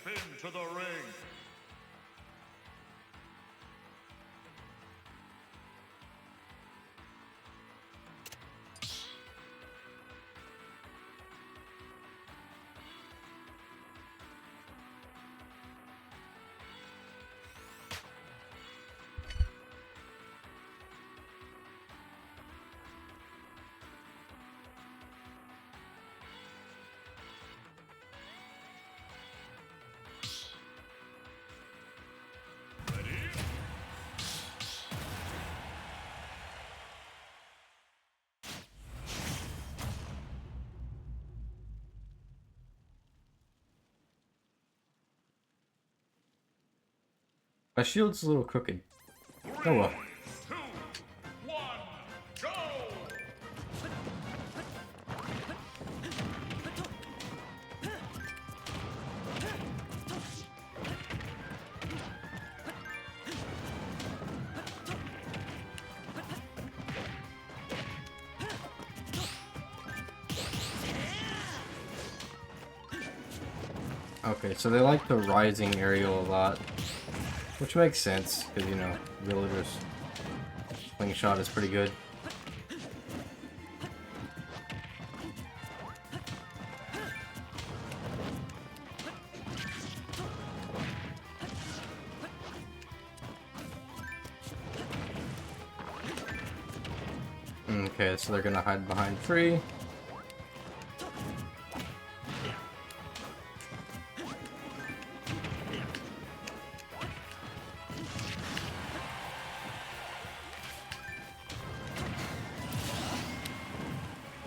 Step into the ring. My shield's a little crooked. Oh well. 2, 1, go! Okay, so they like the rising aerial a lot. Which makes sense, because, you know, Villager's slingshot is pretty good. Okay, so they're gonna hide behind tree.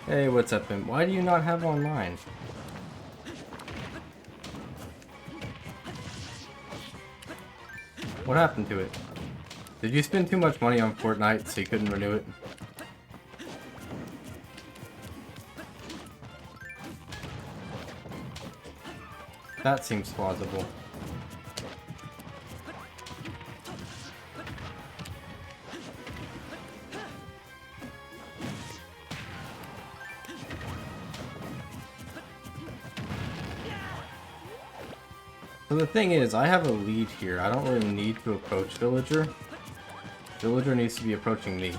Hey, what's up, Imp? Why do you not have online? What happened to it? Did you spend too much money on Fortnite so you couldn't renew it? That seems plausible. So the thing is, I have a lead here. I don't really need to approach Villager. Villager needs to be approaching me.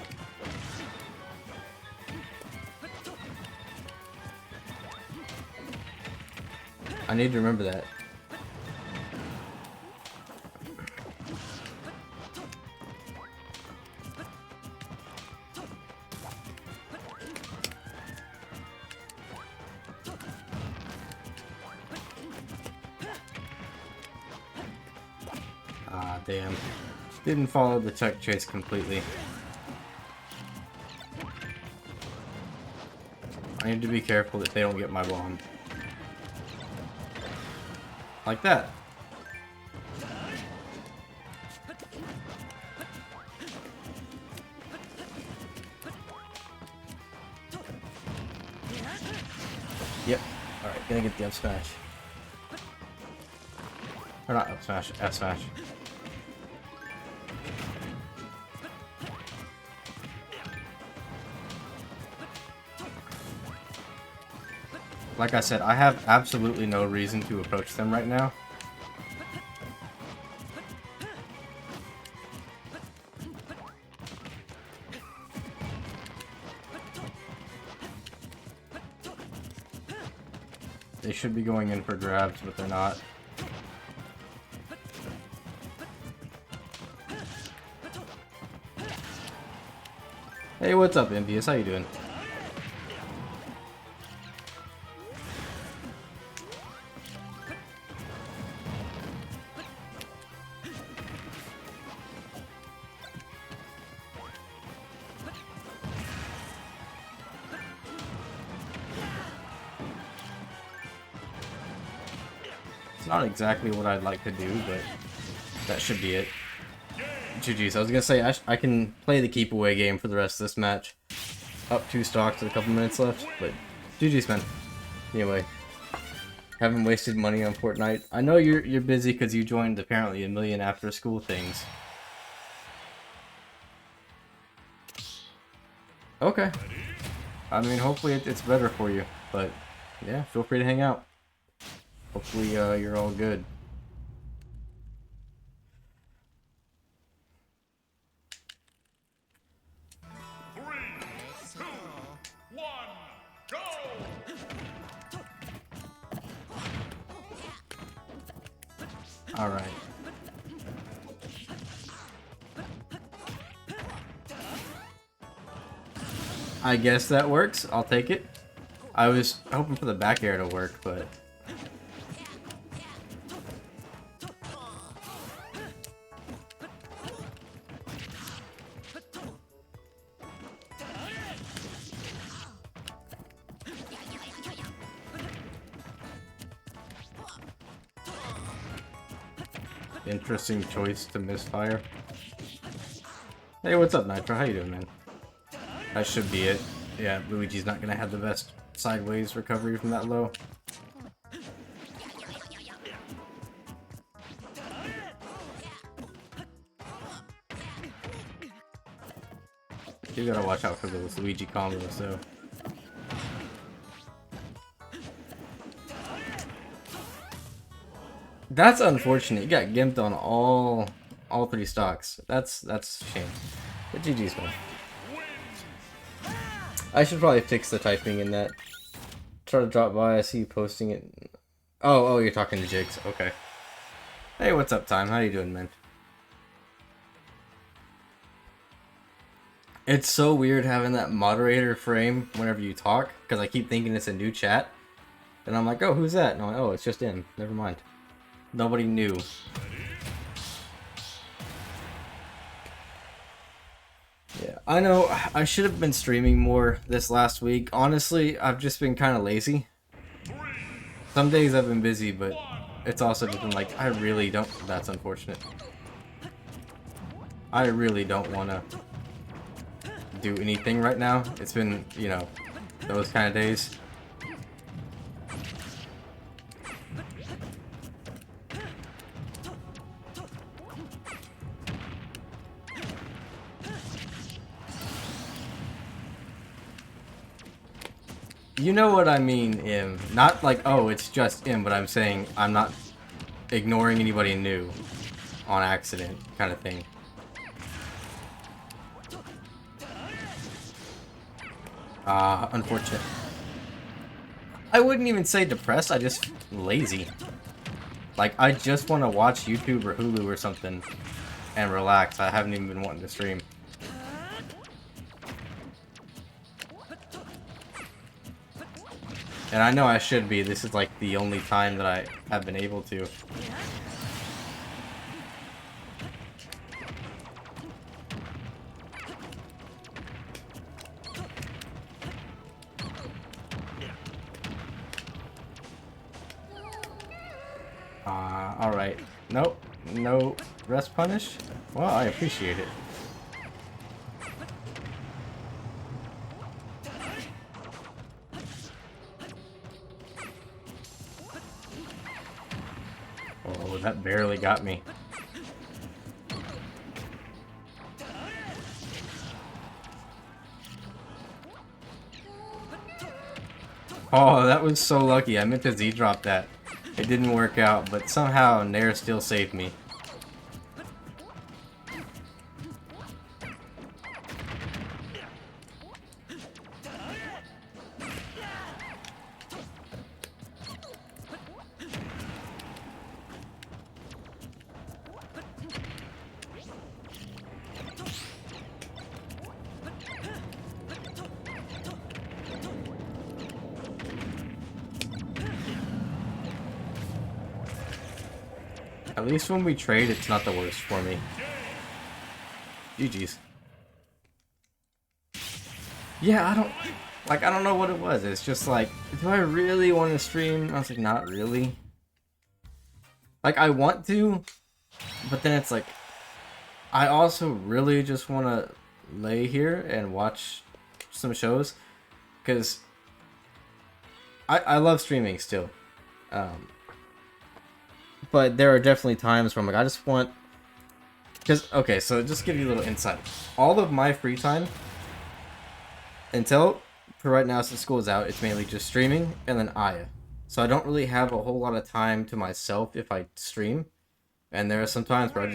I need to remember that. Ah, damn. Didn't follow the tech chase completely. I need to be careful that they don't get my bomb. Like that. Yep. Alright, gonna get the up smash. Or not up smash, F smash. Like I said, I have absolutely no reason to approach them right now. They should be going in for grabs, but they're not. Hey, what's up, Envious? How you doing? It's not exactly what I'd like to do, but that should be it. GG's. I was gonna say, I can play the keep away game for the rest of this match. Up 2 stocks with a couple minutes left, but GG's, man. Anyway, haven't wasted money on Fortnite. I know you're busy because you joined apparently a million after school things. Okay. I mean, hopefully it's better for you, but yeah, feel free to hang out. Hopefully you're all good. Go! Alright. I guess that works. I'll take it. I was hoping for the back air to work, but... Interesting choice to misfire. Hey, what's up, Nitro? How you doing, man? That should be it. Yeah, Luigi's not gonna have the best sideways recovery from that low. You gotta watch out for those Luigi combos, though. That's unfortunate. You got gimped on all 3 stocks. That's a shame. But GG's, man. I should probably fix the typing in that. Try to drop by. I see you posting it. Oh, you're talking to Jigs. Okay. Hey, what's up, Time? How you doing, man? It's so weird having that moderator frame whenever you talk, because I keep thinking it's a new chat. And I'm like, oh, who's that? And I'm like, oh, it's just him. Never mind. Nobody knew. Yeah, I know I should have been streaming more this last week. Honestly, I've just been kind of lazy. Some days I've been busy, but it's also just been like, I really don't... That's unfortunate. I really don't want to do anything right now. It's been, you know, those kind of days. You know what I mean, Im. Not like, oh, it's just Im, but I'm saying I'm not ignoring anybody new on accident, kind of thing. Unfortunate. I wouldn't even say depressed, I just lazy. Like, I just want to watch YouTube or Hulu or something and relax. I haven't even been wanting to stream. And I know I should be. This is like the only time that I have been able to. Alright. Nope. No rest punish? Well, I appreciate it. Oh, that barely got me. Oh, that was so lucky. I meant to Z-drop that. It didn't work out, but somehow Nair still saved me. At least when we trade, it's not the worst for me. GG's. Yeah, I don't know what it was. It's just like, do I really want to stream? I was like, not really. Like, I want to, but then it's like, I also really just want to lay here and watch some shows, because I love streaming still. But there are definitely times where I'm like, I just want... Because, okay, so just give you a little insight. All of my free time, until, for right now, since school is out, it's mainly just streaming and then Aya. So I don't really have a whole lot of time to myself if I stream. And there are some times where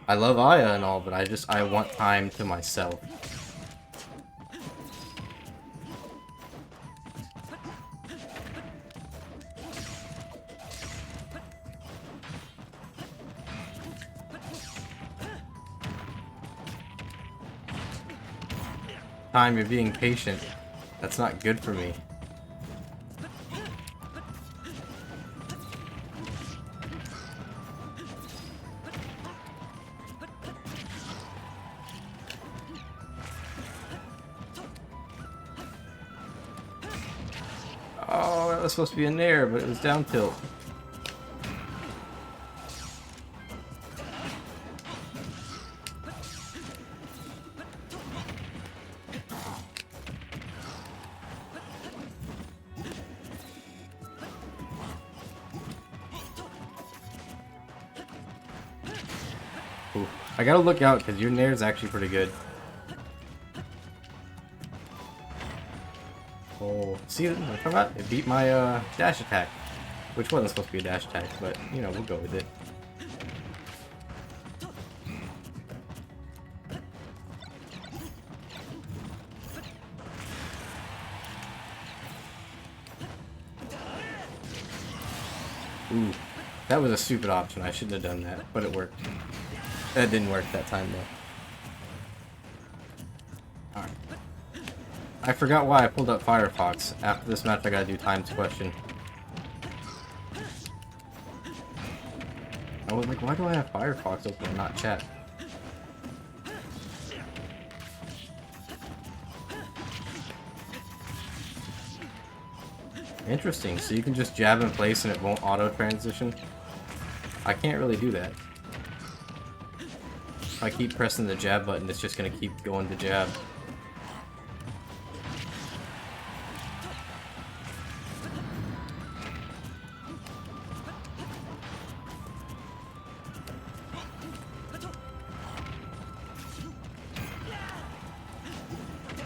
I love Aya and all, but I want time to myself. time you're being patient. That's not good for me. Oh, that was supposed to be in there, but it was down tilt. Ooh, I gotta look out because your nair is actually pretty good. Oh, see, I forgot it beat my dash attack, which wasn't supposed to be a dash attack, but you know, we'll go with it. Ooh, that was a stupid option. I shouldn't have done that, but it worked. That didn't work that time though. Alright. I forgot why I pulled up Firefox. After this match, I gotta do Time's question. I was like, why do I have Firefox open and not chat? Interesting, so you can just jab in place and it won't auto-transition? I can't really do that. If I keep pressing the jab button, it's just gonna keep going to jab.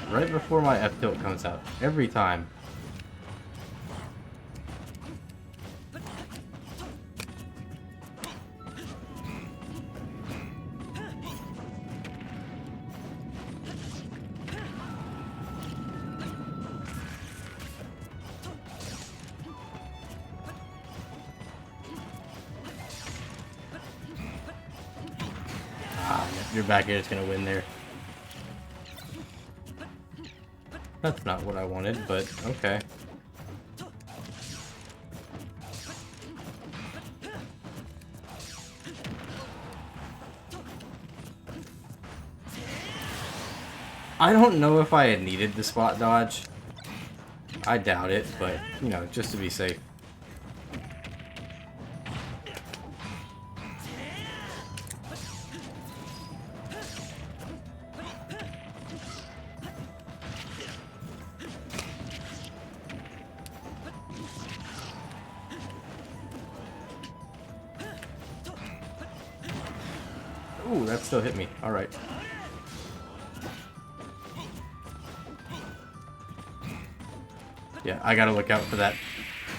Right before my F tilt comes out. Every time. Ah, your back air is gonna win there. That's not what I wanted, but okay. I don't know if I had needed the spot dodge. I doubt it, but, you know, just to be safe. Ooh, that still hit me. Alright. Yeah, I gotta look out for that.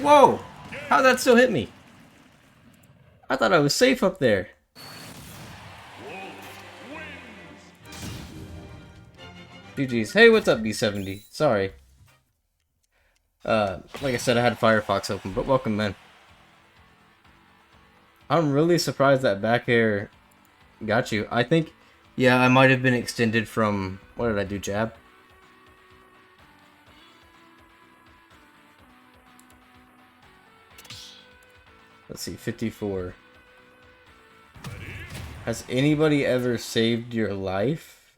Whoa! How'd that still hit me? I thought I was safe up there. GG's. Hey, what's up, B70? Sorry. Like I said, I had Firefox open, but welcome, man. I'm really surprised that back air got you. I think, yeah, I might have been extended from, what did I do, jab? Let's see, 54. Has anybody ever saved your life?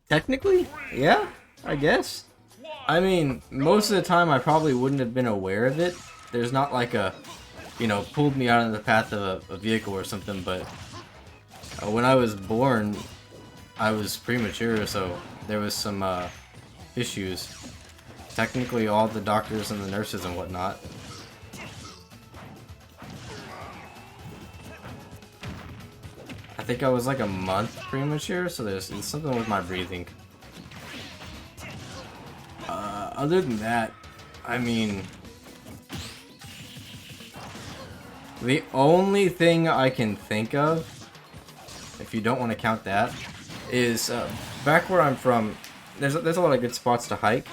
Technically, yeah, I guess. I mean, most of the time I probably wouldn't have been aware of it. There's not like a, you know, pulled me out of the path of a vehicle or something, but when I was born, I was premature, so there was some issues. Technically, all the doctors and the nurses and whatnot. I think I was like a month premature, so there's something with my breathing. Other than that, I mean, the only thing I can think of, if you don't want to count that, is back where I'm from, there's a lot of good spots to hike,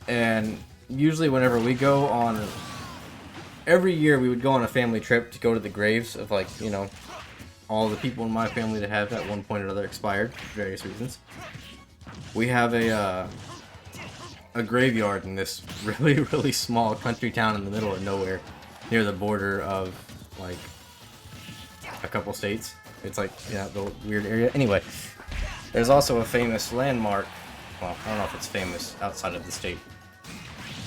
and usually whenever we go on, every year we would go on a family trip to go to the graves of, like, you know, all the people in my family that have at one point or another expired for various reasons. We have a graveyard in this really small country town in the middle of nowhere, near the border of like a couple states. It's like, yeah, the weird area. Anyway, there's also a famous landmark. Well, I don't know if it's famous outside of the state.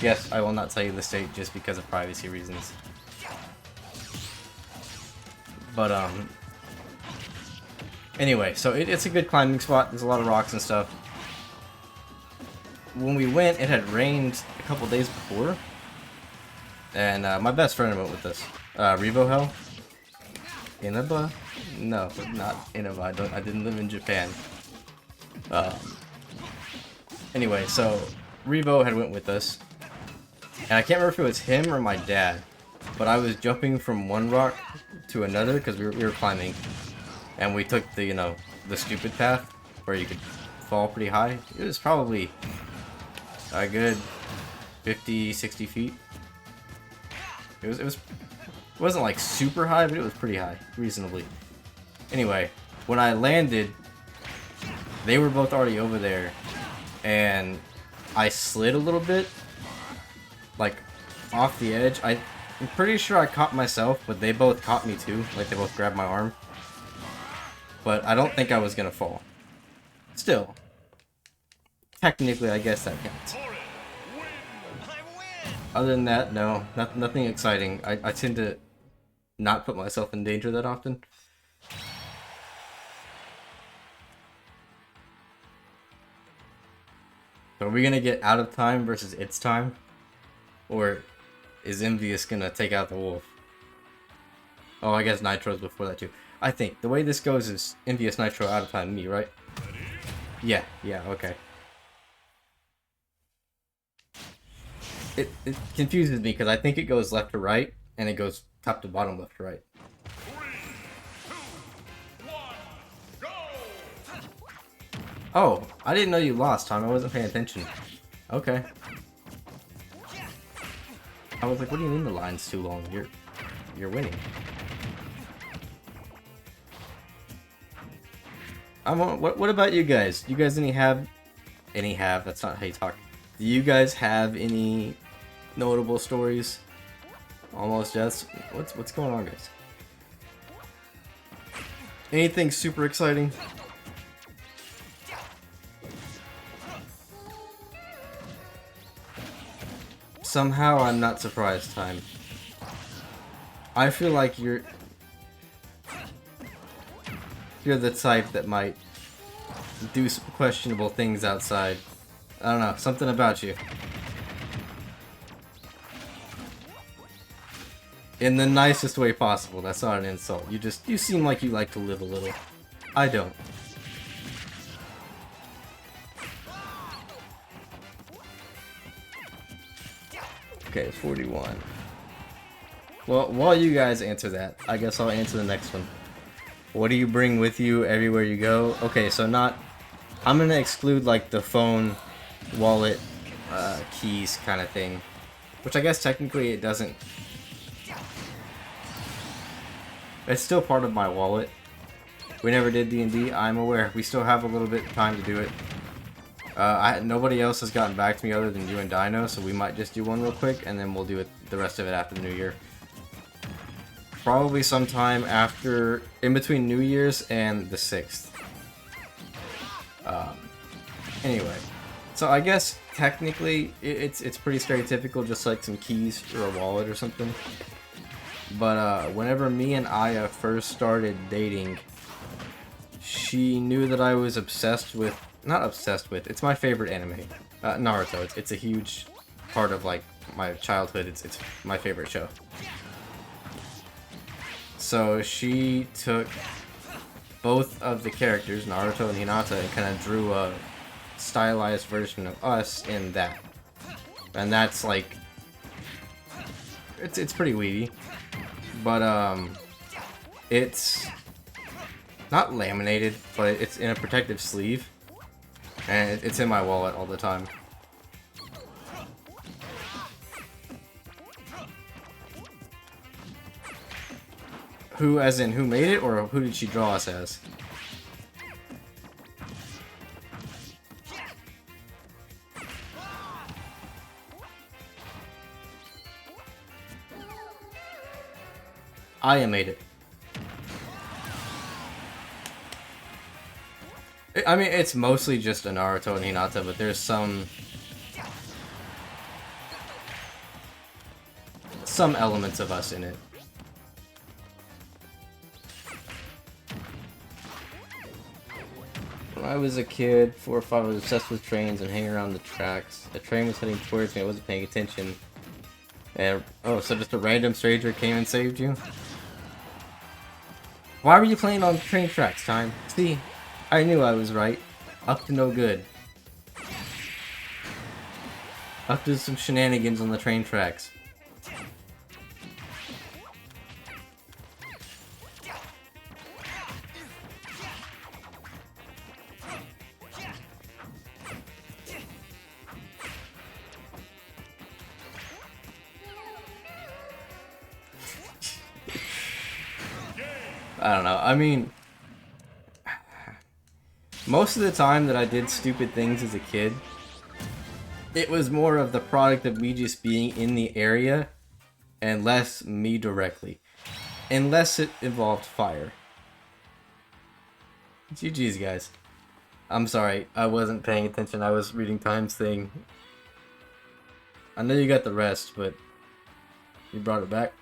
Yes, I will not tell you the state just because of privacy reasons. But anyway, so it's a good climbing spot. There's a lot of rocks and stuff. When we went, it had rained a couple days before, and my best friend went with us. Revo Inaba? No, not Inaba. I didn't live in Japan. Anyway, so Revo had went with us, and I can't remember if it was him or my dad, but I was jumping from one rock to another because we were climbing, and we took the, you know, the stupid path where you could fall pretty high. It was probably a good 50, 60 feet. It wasn't like super high, but it was pretty high, reasonably. Anyway, when I landed, they were both already over there, and I slid a little bit, like off the edge. I'm pretty sure I caught myself, but they both caught me too. Like they both grabbed my arm. But I don't think I was gonna fall. Still, technically, I guess that counts. Other than that, no, nothing exciting. I tend to not put myself in danger that often. So are we gonna get out of time versus its time? Or is Envious gonna take out the wolf? Oh, I guess Nitro's before that too. I think the way this goes is Envious, Nitro, out of time, me, right? Yeah, okay. It confuses me because I think it goes left to right, and it goes top to bottom, left to right. 3, 2, 1, go! Oh, I didn't know you lost, Tom. I wasn't paying attention. Okay. I was like, what do you mean the line's too long? You're winning. What about you guys? You guys have? That's not how you talk. Do you guys have any notable stories? Almost deaths? What's going on, guys? Anything super exciting? Somehow I'm not surprised, Time. I feel like you're the type that might do some questionable things outside. I don't know, something about you. In the nicest way possible, that's not an insult. You seem like you like to live a little. I don't. Okay, 41. Well, while you guys answer that, I guess I'll answer the next one. What do you bring with you everywhere you go? Okay, so I'm gonna exclude like the phone, wallet, keys kind of thing. Which I guess technically it doesn't. It's still part of my wallet. We never did D&D, I'm aware. We still have a little bit of time to do it. Nobody else has gotten back to me other than you and Dino, so we might just do one real quick, and then we'll do the rest of it after the New Year. Probably sometime in between New Year's and the 6th. Anyway, so I guess technically it's pretty stereotypical, just like some keys or a wallet or something. But whenever me and Aya first started dating, she knew that I was not obsessed with, it's my favorite anime, Naruto. It's a huge part of like my childhood. It's my favorite show. So she took both of the characters, Naruto and Hinata, and kind of drew a stylized version of us in that. And that's like, it's pretty weedy. But it's not laminated, but it's in a protective sleeve. And it's in my wallet all the time. Who, as in, who made it, or who did she draw us as? Aya made it. I mean, it's mostly just a Naruto and Hinata, but there's some elements of us in it. When I was a kid, 4 or 5, I was obsessed with trains and hanging around the tracks. A train was heading towards me, I wasn't paying attention. And, oh, so just a random stranger came and saved you? Why were you playing on train tracks, Time? See, I knew I was right. Up to no good. Up to some shenanigans on the train tracks. I don't know. I mean, most of the time that I did stupid things as a kid, it was more of the product of me just being in the area and less me directly. Unless it involved fire. GG's, guys. I'm sorry, I wasn't paying attention. I was reading Time's thing. I know you got the rest, but you brought it back.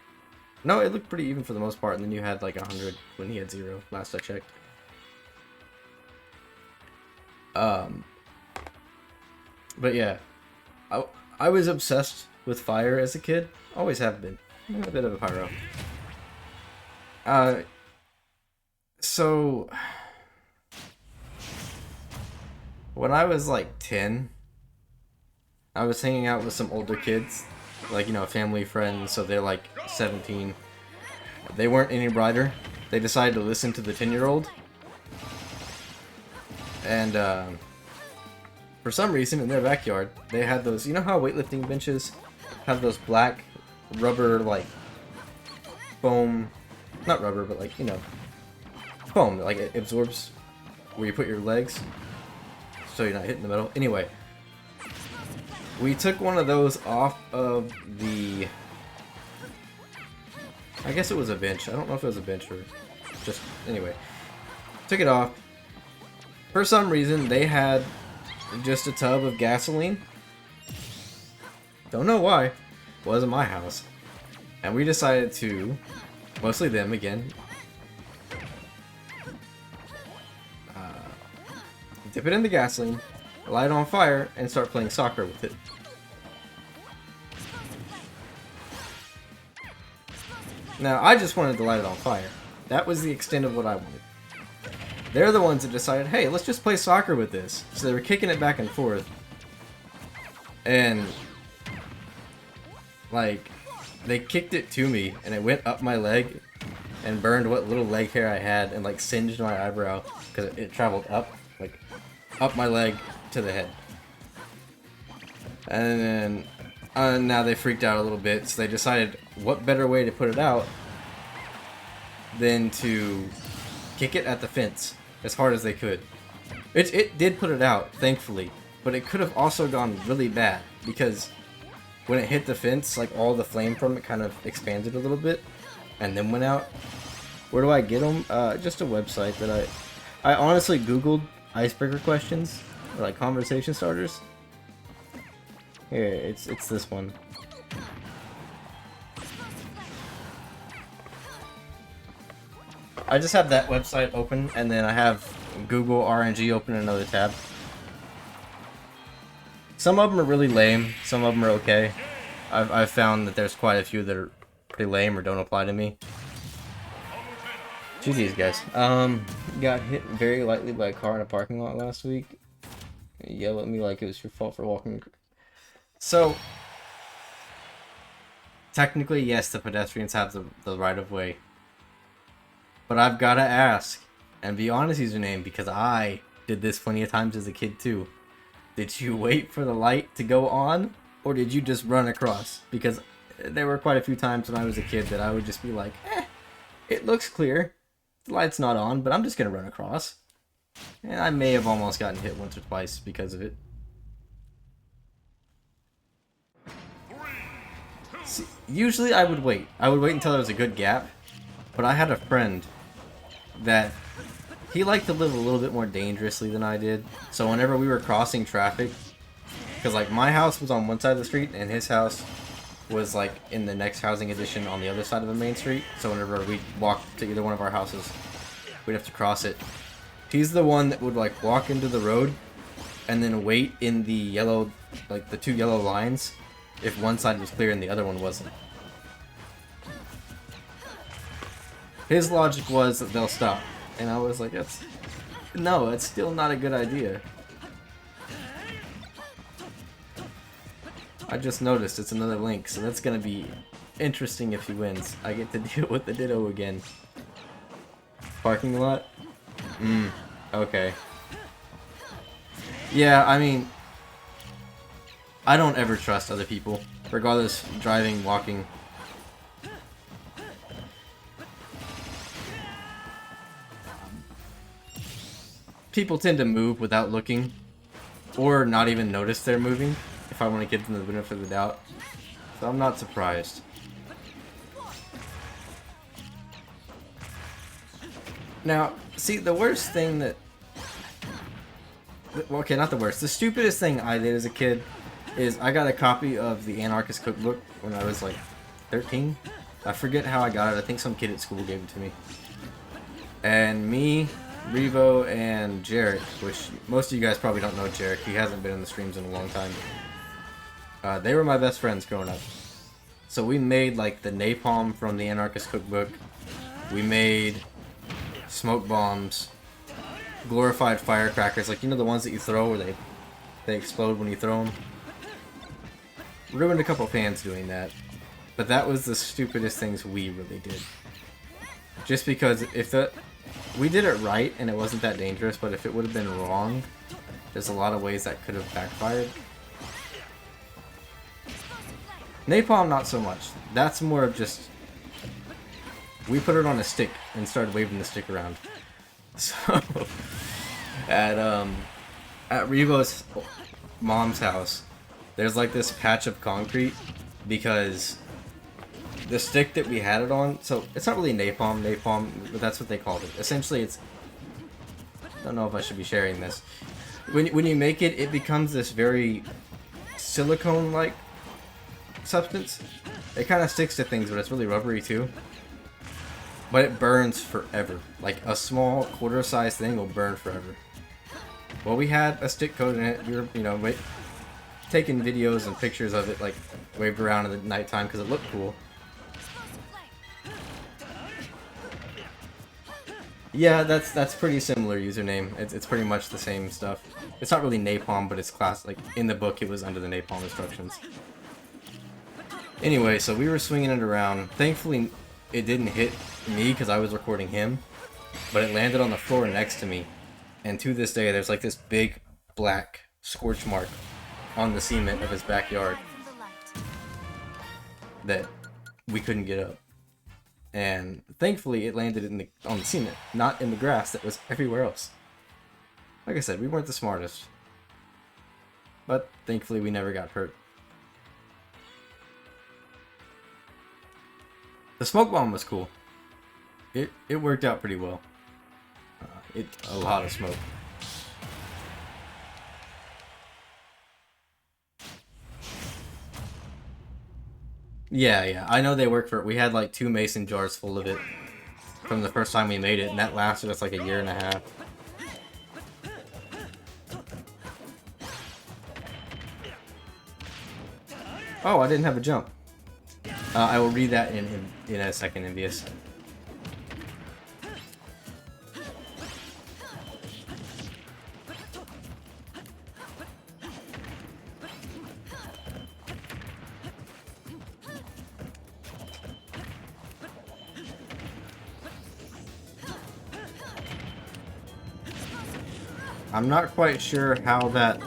No, it looked pretty even for the most part, and then you had like 100 when he had 0, last I checked. But yeah, I was obsessed with fire as a kid. Always have been. I'm a bit of a pyro. So when I was like 10, I was hanging out with some older kids, like, you know, family friends, so they're like 17. They weren't any brighter. They decided to listen to the 10-year-old. And for some reason in their backyard, they had those, you know how weightlifting benches have those black rubber, like, foam, not rubber, but like, you know, foam, like it absorbs where you put your legs so you're not hitting the metal. Anyway, we took one of those off of the, I guess it was a bench. I don't know if it was a bench or just, anyway. Took it off. For some reason, they had just a tub of gasoline. Don't know why. Wasn't my house. And we decided to, mostly them again, dip it in the gasoline, light it on fire, and start playing soccer with it. Now, I just wanted to light it on fire. That was the extent of what I wanted. They're the ones that decided, hey, let's just play soccer with this. So they were kicking it back and forth. And, like, they kicked it to me, and it went up my leg and burned what little leg hair I had and, like, singed my eyebrow because it traveled up, like, up my leg to the head. And then now they freaked out a little bit, so they decided what better way to put it out than to kick it at the fence as hard as they could. It did put it out, thankfully, but it could have also gone really bad because when it hit the fence, like, all the flame from it kind of expanded a little bit and then went out. Where do I get them? Just a website that I honestly googled icebreaker questions, or like conversation starters. Here, it's this one. I just have that website open, and then I have Google RNG open in another tab. Some of them are really lame, some of them are okay. I've found that there's quite a few that are pretty lame or don't apply to me. GG's, guys. Got hit very lightly by a car in a parking lot last week. You yell at me like it was your fault for walking. So, technically, yes, the pedestrians have the right of way. But I've gotta ask, and be honest, username, because I did this plenty of times as a kid too. Did you wait for the light to go on, or did you just run across? Because there were quite a few times when I was a kid that I would just be like, It looks clear. The light's not on, but I'm just gonna run across. And I may have almost gotten hit once or twice because of it. See, usually I would wait. I would wait until there was a good gap. But I had a friend that he liked to live a little bit more dangerously than I did. So whenever we were crossing traffic, because like my house was on one side of the street and his house was like in the next housing addition on the other side of the main street. So whenever we walked to either one of our houses, we'd have to cross it. He's the one that would like walk into the road and then wait in the yellow, like the two yellow lines, if one side was clear and the other one wasn't. His logic was that they'll stop. And I was like, no, it's still not a good idea. I just noticed it's another Link, so that's gonna be interesting if he wins. I get to deal with the Ditto again. Parking lot? Okay. Yeah, I mean, I don't ever trust other people, regardless, driving, walking. People tend to move without looking, or not even notice they're moving, if I want to give them the benefit of the doubt. So I'm not surprised. Now, see, the worst thing that... Well, okay, not the worst. The stupidest thing I did as a kid is I got a copy of the Anarchist Cookbook when I was like 13. I forget how I got it. I think some kid at school gave it to me. And me, Revo, and Jarek, which most of you guys probably don't know Jarek. He hasn't been in the streams in a long time. They were my best friends growing up. So we made like the napalm from the Anarchist Cookbook. We made smoke bombs, glorified firecrackers, like, you know, the ones that you throw where they explode when you throw them. Ruined a couple fans doing that, but that was the stupidest things we really did. Just because if we did it right and it wasn't that dangerous, but if it would have been wrong, there's a lot of ways that could have backfired. Napalm, not so much. That's more of just... We put it on a stick and started waving the stick around. So, at Revo's mom's house, there's like this patch of concrete because the stick that we had it on, so it's not really napalm, but that's what they called it. Essentially, it's... I don't know if I should be sharing this. When you make it, it becomes this very silicone-like substance. It kind of sticks to things, but it's really rubbery too. But it burns forever. Like a small quarter-sized thing will burn forever. Well, we had a stick coat in it. We were, you know, taking videos and pictures of it, like waved around in the nighttime because it looked cool. Yeah, that's pretty similar username. It's pretty much the same stuff. It's not really napalm, but it's class. Like in the book, it was under the napalm instructions. Anyway, so we were swinging it around. Thankfully, it didn't hit me because I was recording him, but it landed on the floor next to me. And to this day, there's like this big black scorch mark on the cement of his backyard that we couldn't get up. And thankfully, it landed on the cement, not in the grass that was everywhere else. Like I said, we weren't the smartest, but thankfully, we never got hurt. The smoke bomb was cool. It worked out pretty well. A lot of smoke. Yeah, I know they work for it. We had like 2 mason jars full of it from the first time we made it, and that lasted us like a year and a half. Oh, I didn't have a jump. I will read that in a second, Envious. I'm not quite sure how that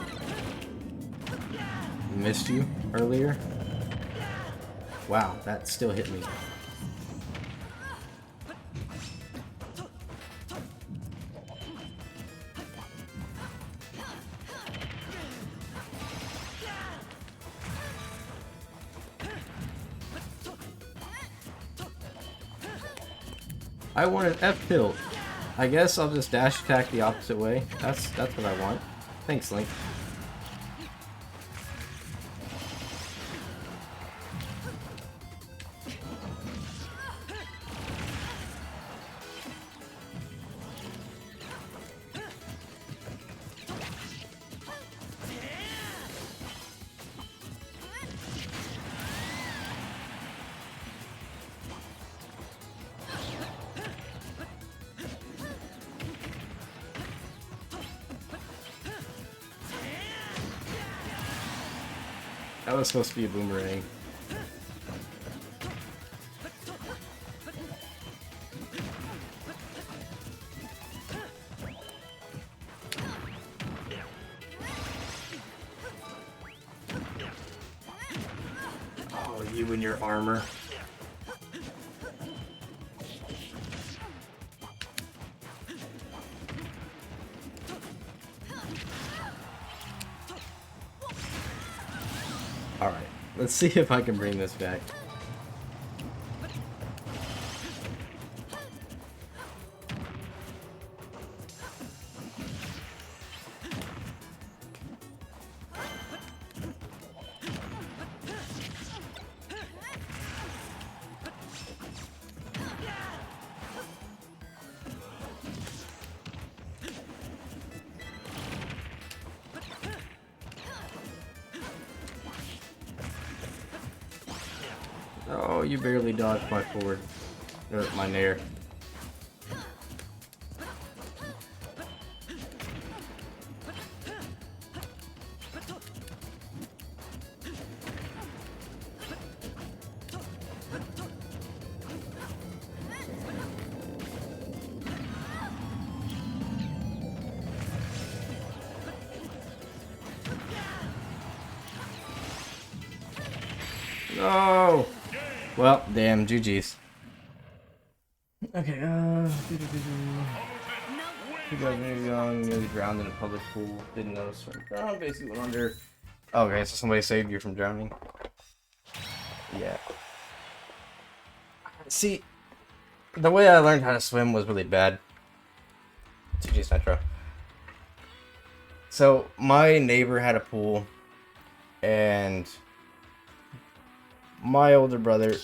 missed you earlier. Wow, that still hit me. I want an F tilt. I guess I'll just dash attack the opposite way. That's what I want. Thanks, Link. That was supposed to be a boomerang. Oh, you and your armor. Alright, let's see if I can bring this back. Oh, you barely dodged my forward. Or my nair. No! Well, damn, GG's. Okay, You guys are young, nearly drowned in a public pool. Didn't notice when drowned, basically went under. Okay, so somebody saved you from drowning. Yeah. See, the way I learned how to swim was really bad. GG's Metro. So, my neighbor had a pool, and my older brother,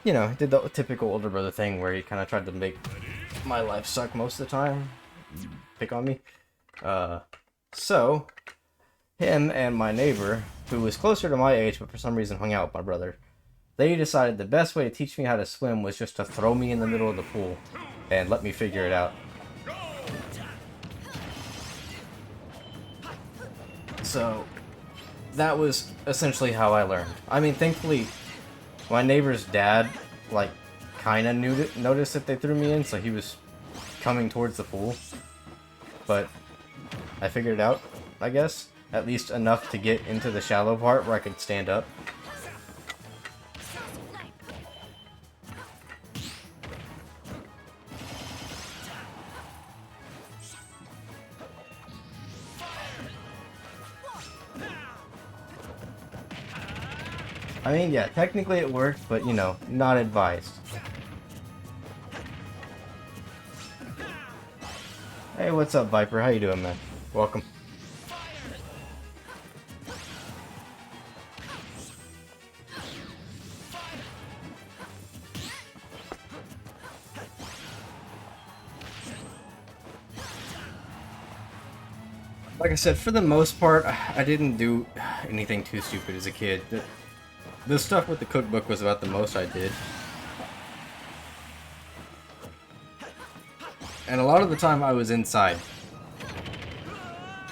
you know, did the typical older brother thing where he kind of tried to make my life suck most of the time. Pick on me. So, him and my neighbor, who was closer to my age but for some reason hung out with my brother, they decided the best way to teach me how to swim was just to throw me in the middle of the pool and let me figure it out. So, that was essentially how I learned. I mean, thankfully, my neighbor's dad, like, kind of noticed that they threw me in, so he was coming towards the pool. But I figured it out, I guess. At least enough to get into the shallow part where I could stand up. I mean, yeah, technically it worked, but, you know, not advised. Hey, what's up, Viper? How you doing, man? Welcome. Like I said, for the most part, I didn't do anything too stupid as a kid. The stuff with the cookbook was about the most I did. And a lot of the time I was inside.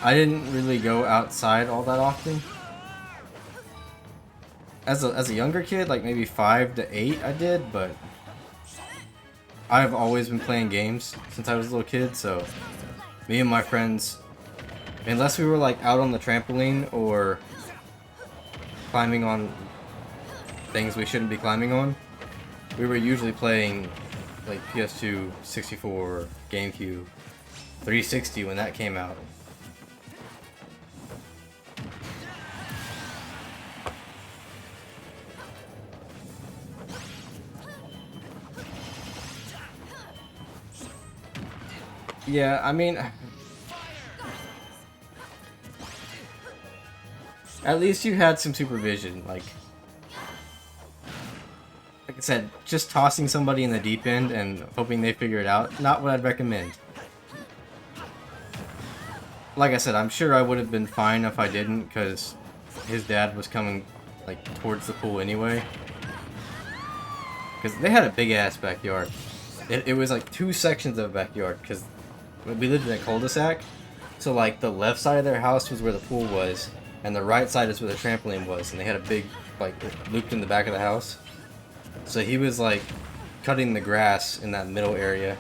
I didn't really go outside all that often. As a younger kid, like maybe 5 to 8 I did, but I've always been playing games since I was a little kid, so me and my friends, unless we were like out on the trampoline or climbing on things we shouldn't be climbing on, we were usually playing like PS2, 64, GameCube, 360 when that came out. Yeah, I mean, at least you had some supervision. Like I said, just tossing somebody in the deep end and hoping they figure it out, not what I'd recommend. Like I said, I'm sure I would have been fine if I didn't, because his dad was coming like towards the pool anyway. Because they had a big ass backyard. It was like 2 sections of a backyard, because we lived in a cul-de-sac. So like the left side of their house was where the pool was, and the right side is where the trampoline was, and they had a big like loop in the back of the house. So he was like cutting the grass in that middle area.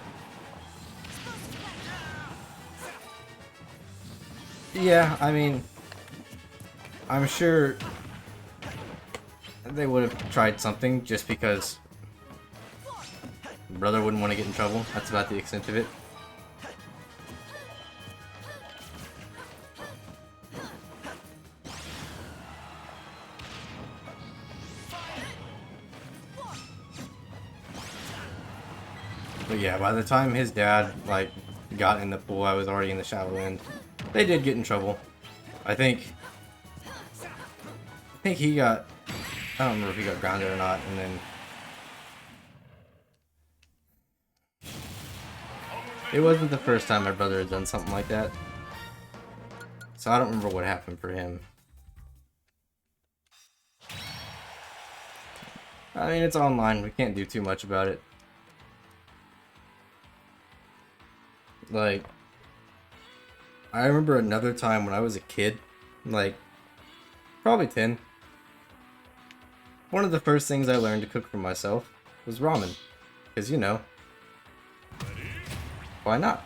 Yeah, I mean, I'm sure they would have tried something just because brother wouldn't want to get in trouble. That's about the extent of it. But yeah, by the time his dad like got in the pool, I was already in the shallow end. They did get in trouble. I think he got, I don't remember if he got grounded or not, and then it wasn't the first time my brother had done something like that. So I don't remember what happened for him. I mean, it's online, we can't do too much about it. Like, I remember another time when I was a kid, like, probably 10. One of the first things I learned to cook for myself was ramen. Because, you know, why not?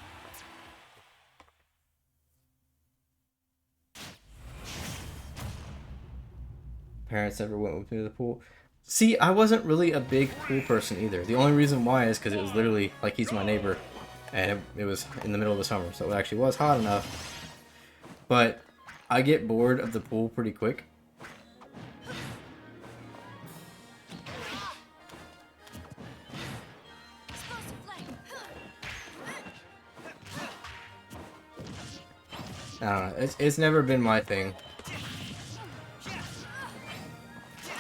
Parents ever went with me to the pool. See, I wasn't really a big pool person either. The only reason why is because it was literally, like, he's my neighbor. And it was in the middle of the summer, so it actually was hot enough. But I get bored of the pool pretty quick. I don't know, it's never been my thing.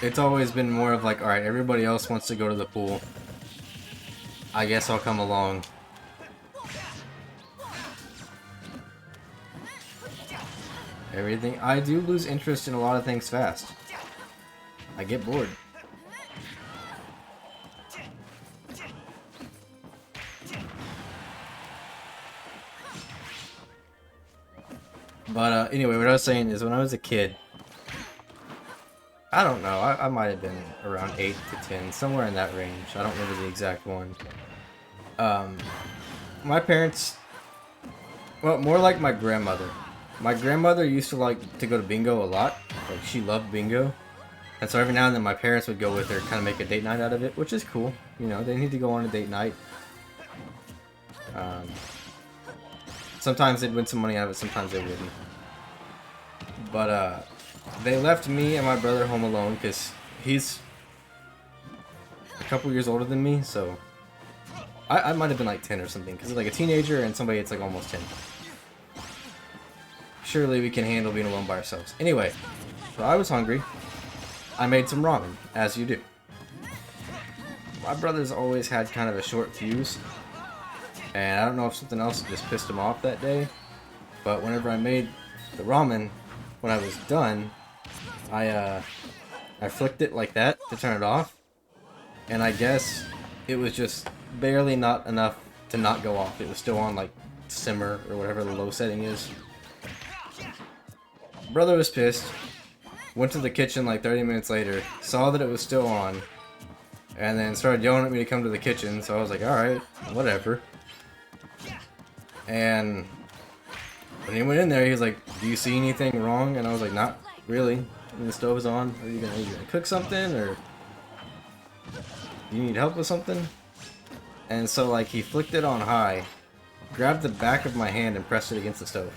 It's always been more of like, alright, everybody else wants to go to the pool. I guess I'll come along. Everything. I do lose interest in a lot of things fast. I get bored. But anyway, what I was saying is when I was a kid, I don't know, I might have been around 8 to 10, somewhere in that range. I don't remember the exact one. My parents, well, more like my grandmother. My grandmother used to like to go to bingo a lot. Like, she loved bingo. And so every now and then my parents would go with her, kind of make a date night out of it, which is cool. You know, they need to go on a date night. Sometimes they'd win some money out of it, sometimes they wouldn't. But they left me and my brother home alone because he's a couple years older than me, so I might have been like 10 or something, because like a teenager and somebody that's like almost 10. Surely we can handle being alone by ourselves. Anyway, so I was hungry. I made some ramen, as you do. My brother's always had kind of a short fuse, and I don't know if something else just pissed him off that day, but whenever I made the ramen, when I was done, I flicked it like that to turn it off, and I guess it was just barely not enough to not go off. It was still on like simmer or whatever the low setting is. Brother was pissed, went to the kitchen like 30 minutes later, saw that it was still on, and then started yelling at me to come to the kitchen, so I was like, alright, whatever. And when he went in there, he was like, do you see anything wrong? And I was like, not really. I mean, the stove is on. Are you gonna cook something, or do you need help with something? And so like he flicked it on high, grabbed the back of my hand and pressed it against the stove,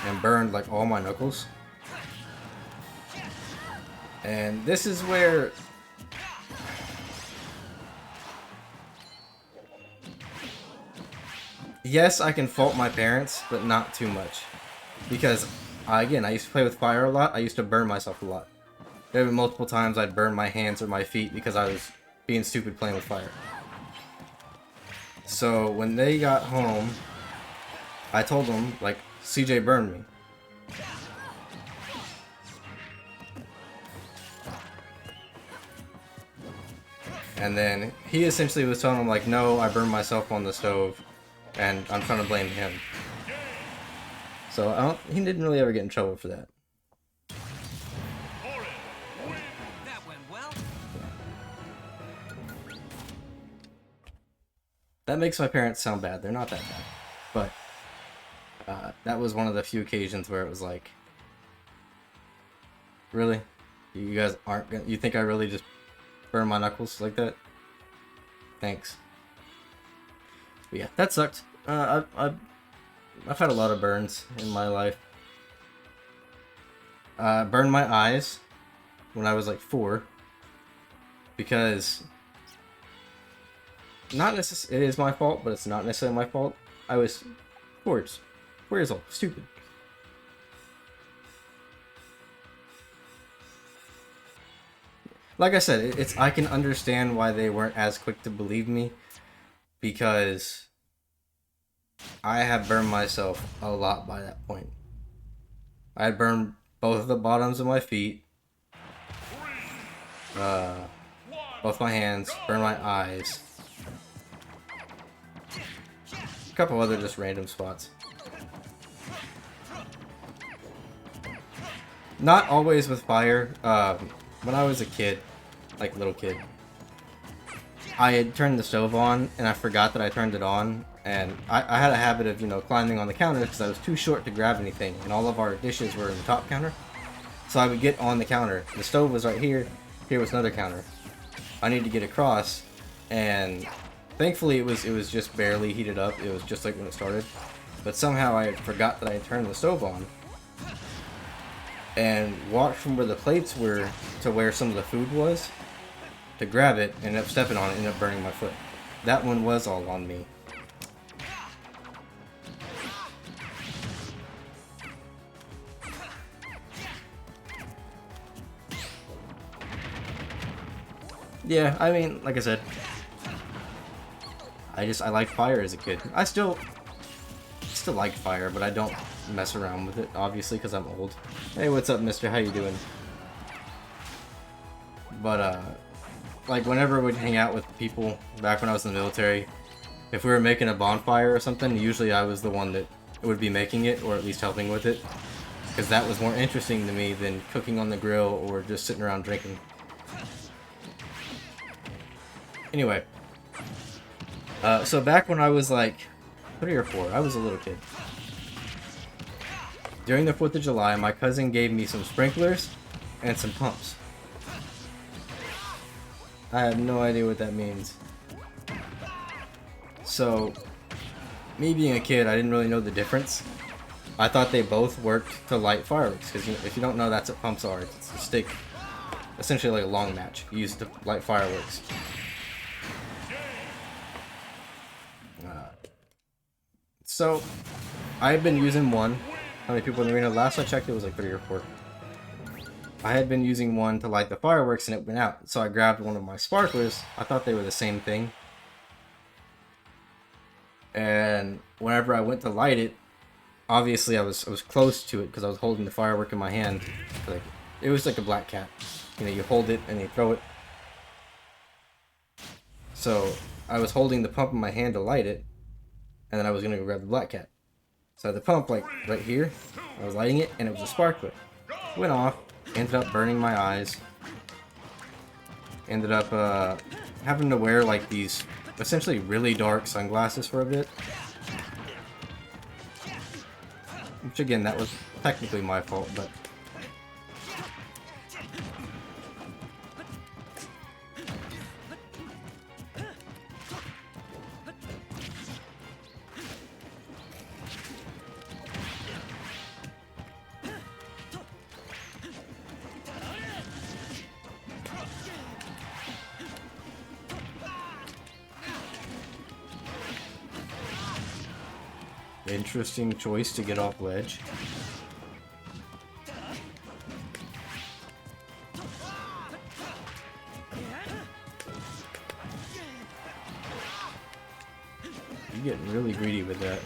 and burned like all my knuckles. And this is where yes, I can fault my parents, but not too much. Because, again, I used to play with fire a lot. I used to burn myself a lot. There have been multiple times I'd burn my hands or my feet because I was being stupid playing with fire. So, when they got home, I told them, like, CJ burned me. And then he essentially was telling them, like, no, I burned myself on the stove, and I'm trying to blame him. So he didn't really ever get in trouble for that. That went well. That makes my parents sound bad. They're not that bad. But that was one of the few occasions where it was like, really? You guys aren't gonna... You think I really just burn my knuckles like that? Thanks. But yeah, that sucked. I've had a lot of burns in my life. Burned my eyes when I was like 4. Because... it is my fault, but it's not necessarily my fault. I was 4 years old. Stupid. Like I said, I can understand why they weren't as quick to believe me, because I have burned myself a lot by that point. I had burned both of the bottoms of my feet, both my hands, burned my eyes, a couple other just random spots. Not always with fire. When I was a kid, like little kid, I had turned the stove on and I forgot that I turned it on, and I had a habit of, you know, climbing on the counter because I was too short to grab anything, and all of our dishes were in the top counter. So I would get on the counter. The stove was right here. Here was another counter. I needed to get across, and thankfully it was just barely heated up. It was just like when it started. But somehow I forgot that I had turned the stove on, and walked from where the plates were to where some of the food was to grab it, and ended up stepping on it, ended up burning my foot. That one was all on me. Yeah, I mean, like I said, I liked fire as a kid. I still like fire, but I don't mess around with it, obviously, because I'm old. Hey, what's up, mister? How you doing? But, like, whenever we'd hang out with people back when I was in the military, if we were making a bonfire or something, usually I was the one that would be making it, or at least helping with it, because that was more interesting to me than cooking on the grill or just sitting around drinking. Anyway, so back when I was like 3 or 4, I was a little kid. During the 4th of July, my cousin gave me some sprinklers and some pumps. I have no idea what that means. So, me being a kid, I didn't really know the difference. I thought they both worked to light fireworks, because if you don't know, that's what pumps are. It's a stick, essentially like a long match, used to light fireworks. So, I had been using one. How many people in the arena? Last I checked, it was like 3 or 4. I had been using one to light the fireworks, and it went out. So I grabbed one of my sparklers. I thought they were the same thing. And whenever I went to light it, obviously I was close to it because I was holding the firework in my hand. Like, it was like a black cat. You know, you hold it and you throw it. So I was holding the pump in my hand to light it, and then I was gonna go grab the black cat. So the pump, like, right here, I was lighting it, and it was a sparkler. Went off, ended up burning my eyes. Ended up, having to wear, like, these essentially really dark sunglasses for a bit. Which, again, that was technically my fault, but... Interesting choice to get off ledge. You're getting really greedy with that.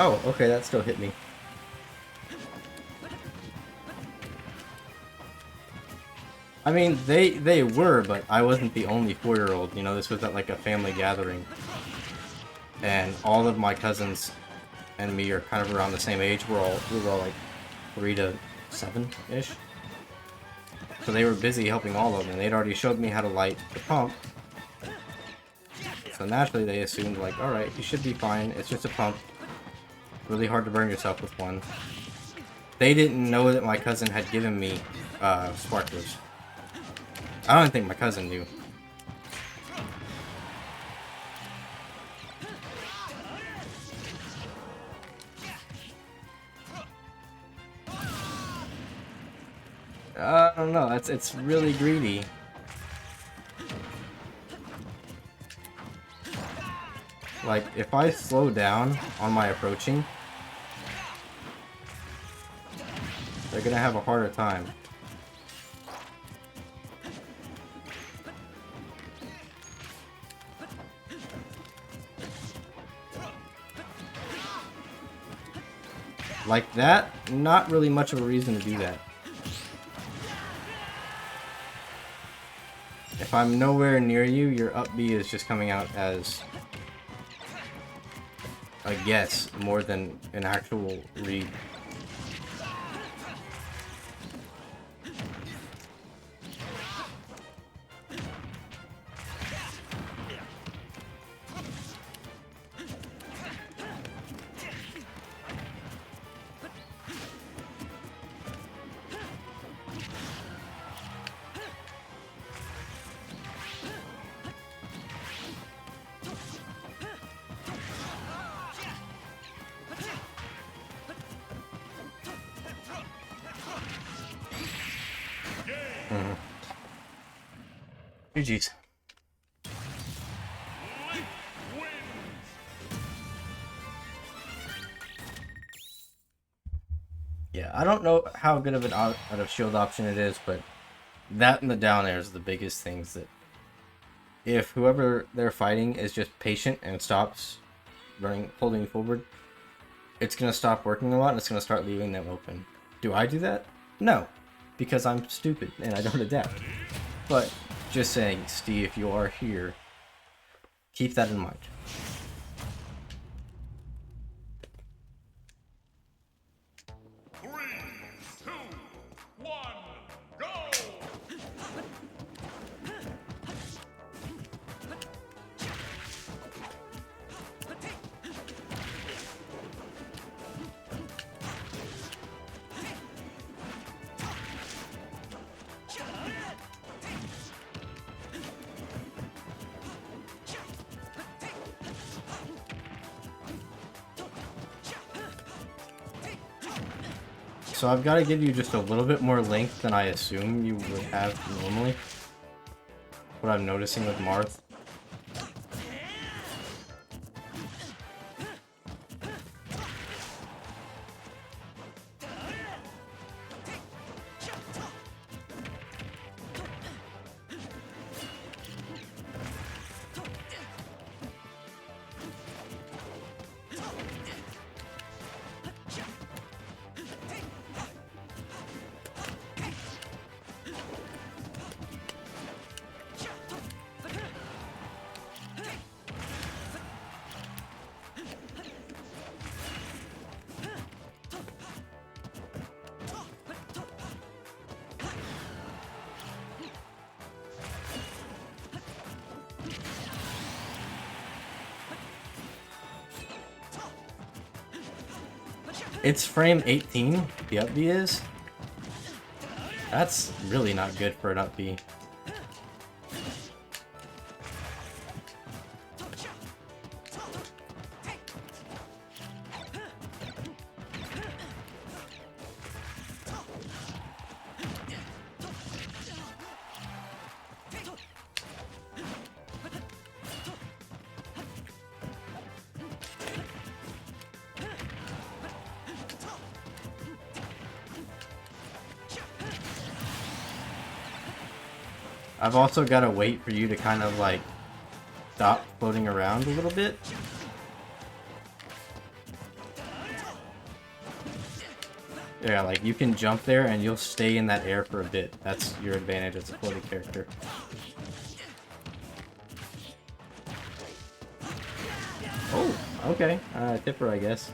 Oh, okay, that still hit me. I mean, they were, but I wasn't the only 4-year-old. You know, this was at like a family gathering. And all of my cousins and me are kind of around the same age. We were all like 3 to 7-ish. So they were busy helping all of them. They'd already showed me how to light the pump. So naturally they assumed like, alright, you should be fine. It's just a pump. Really hard to burn yourself with one. They didn't know that my cousin had given me sparklers. I don't think my cousin knew. I don't know. It's really greedy. Like, if I slow down on my approaching, they're gonna have a harder time. Like that, not really much of a reason to do that. If I'm nowhere near you, your up B is just coming out as a guess more than an actual read. GG's. Yeah, I don't know how good of an out of shield option it is, but that and the down air is the biggest things that if whoever they're fighting is just patient and stops holding forward, it's gonna stop working a lot and it's gonna start leaving them open. Do I do that? No, because I'm stupid and I don't adapt. But just saying, Steve, if you are here, keep that in mind. So I've got to give you just a little bit more length than I assume you would have normally. What I'm noticing with Marth. It's frame 18, the up B is. That's really not good for an up B. I've also got to wait for you to kind of like stop floating around a little bit. Yeah, like you can jump there and you'll stay in that air for a bit. That's your advantage as a floating character. Oh, okay. Tipper, I guess.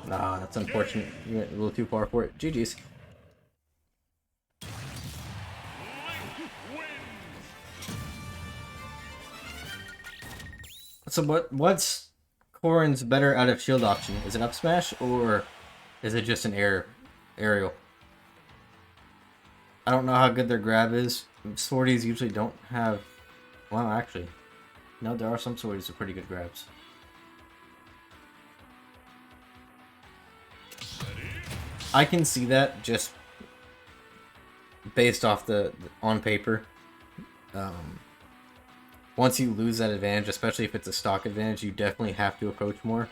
Nah, that's unfortunate. You went a little too far for it. GG's. So what's Corrin's better out of shield option? Is it up smash or is it just an aerial? I don't know how good their grab is. Swordies usually don't have... Well, actually. No, there are some swordies with pretty good grabs. I can see that just based off the on paper. Once you lose that advantage, especially if it's a stock advantage, you definitely have to approach more.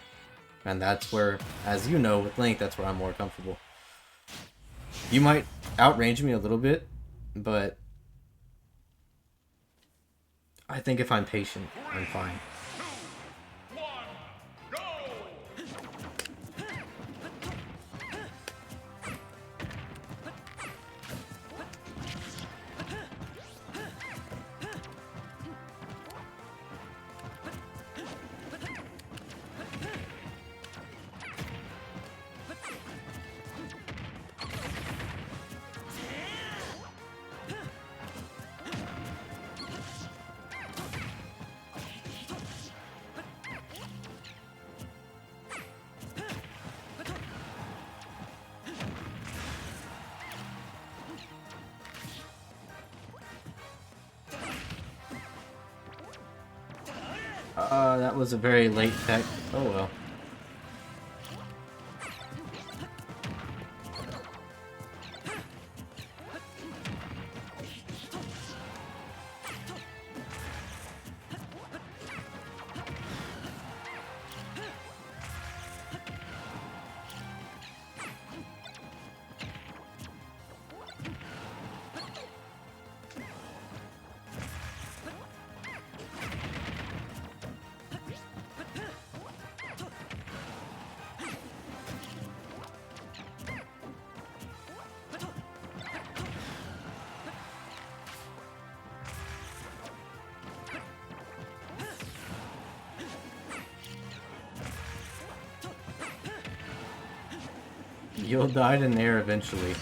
And that's where, as you know, with Link, that's where I'm more comfortable. You might outrange me a little bit, but I think if I'm patient, I'm fine. That was a very late tech. Oh well. You'll die in air eventually.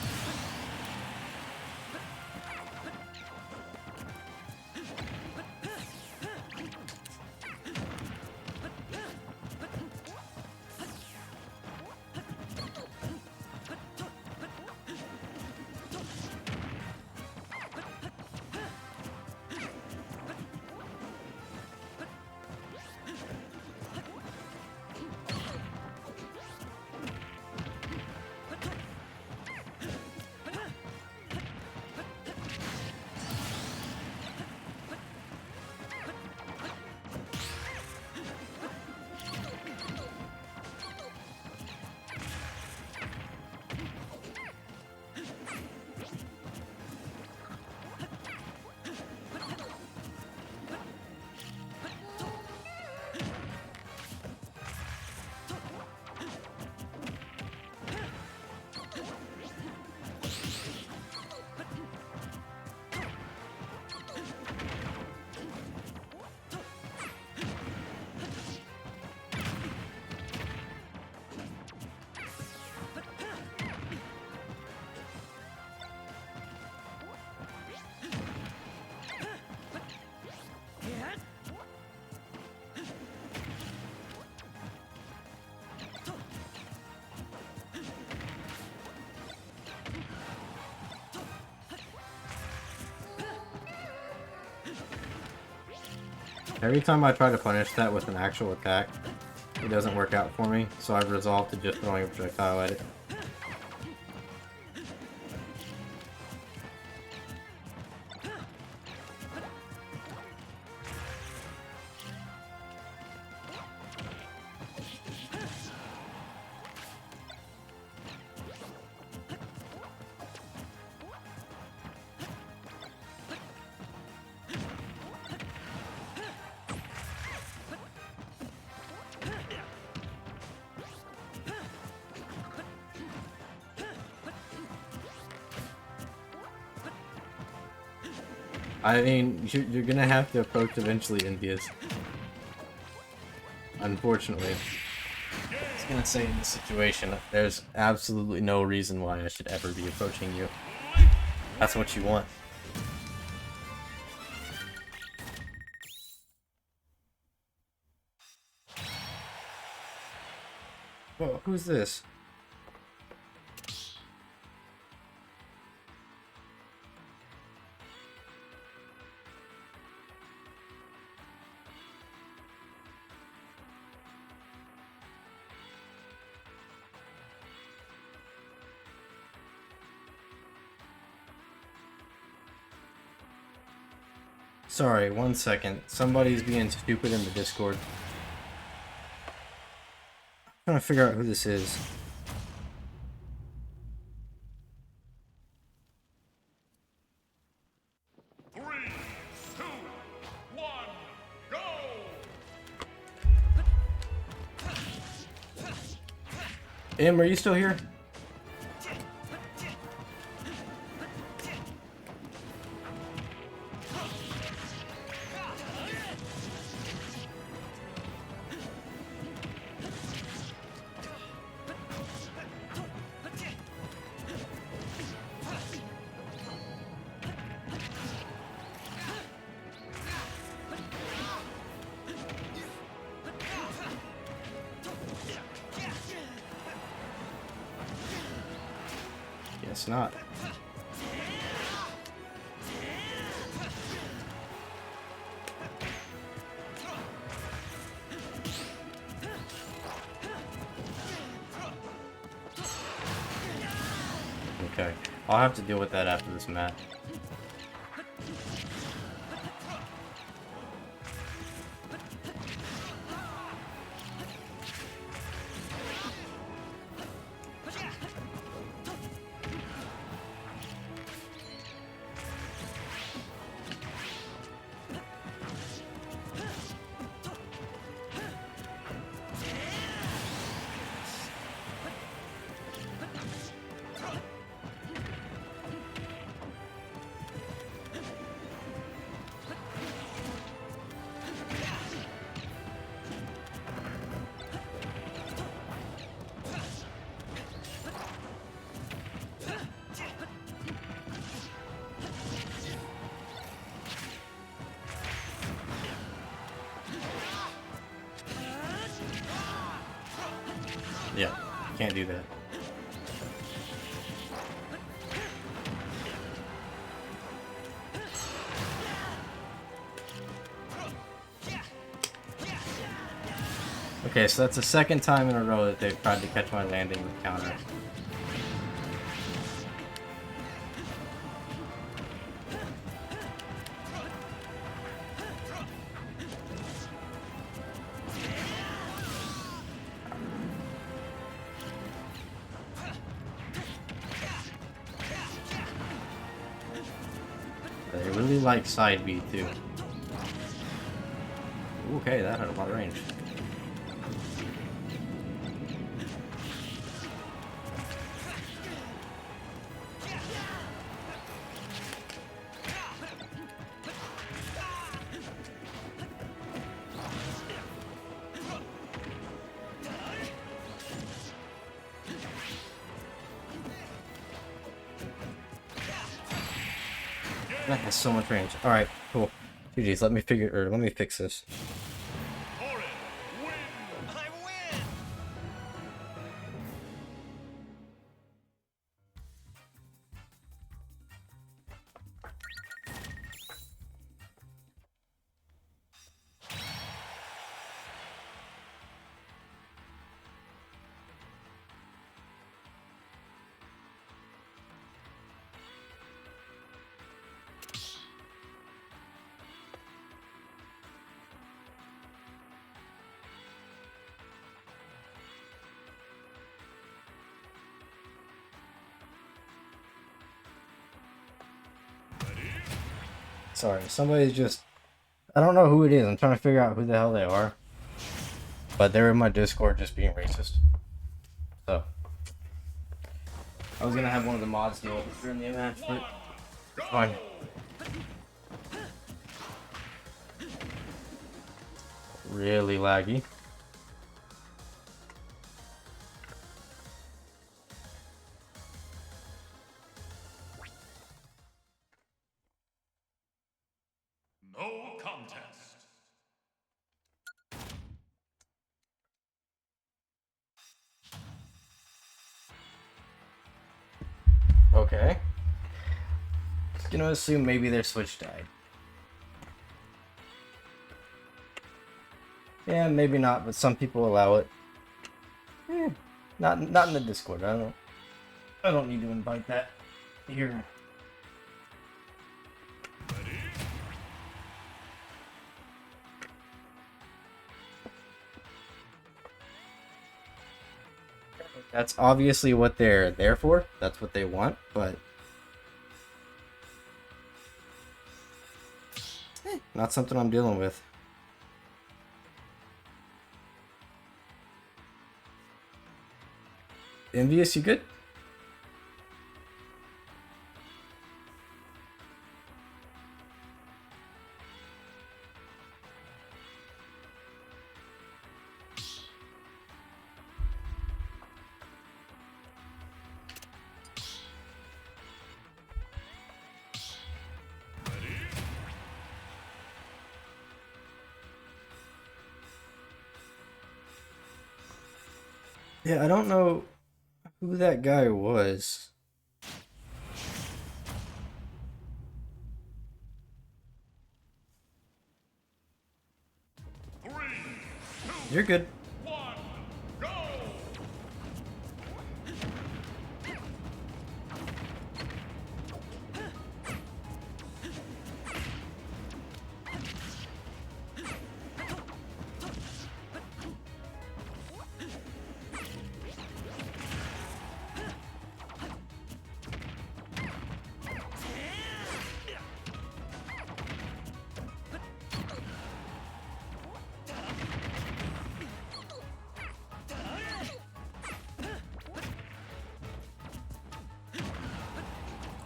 Every time I try to punish that with an actual attack, it doesn't work out for me, so I've resolved to just throwing a projectile at it. I mean, you're gonna have to approach eventually, India's. Unfortunately. I was gonna say in this situation, there's absolutely no reason why I should ever be approaching you. That's what you want. Whoa, who's this? Sorry, 1 second. Somebody's being stupid in the Discord. I'm trying to figure out who this is. Three, two, one, go! Im, are you still here? Guess not. Okay, I'll have to deal with that after this match. Yeah, can't do that. Okay, so that's the second time in a row that they've tried to catch my landing with counter. They really like side B too. Okay, that had a lot of range. That has so much range. Alright, cool. GG's, let me fix this. Orin, win! I win! Sorry, somebody's just... I don't know who it is. I'm trying to figure out who the hell they are. But they're in my Discord just being racist. So. I was gonna have one of the mods deal with it during the match, but it's fine. Really laggy. No contest. Okay. Just gonna assume maybe their Switch died. Yeah, maybe not, but some people allow it. Not in the Discord. I don't need to invite that here. That's obviously what they're there for. That's what they want, but not something I'm dealing with. Envious, you good? Yeah, I don't know who that guy was. You're good. One, go!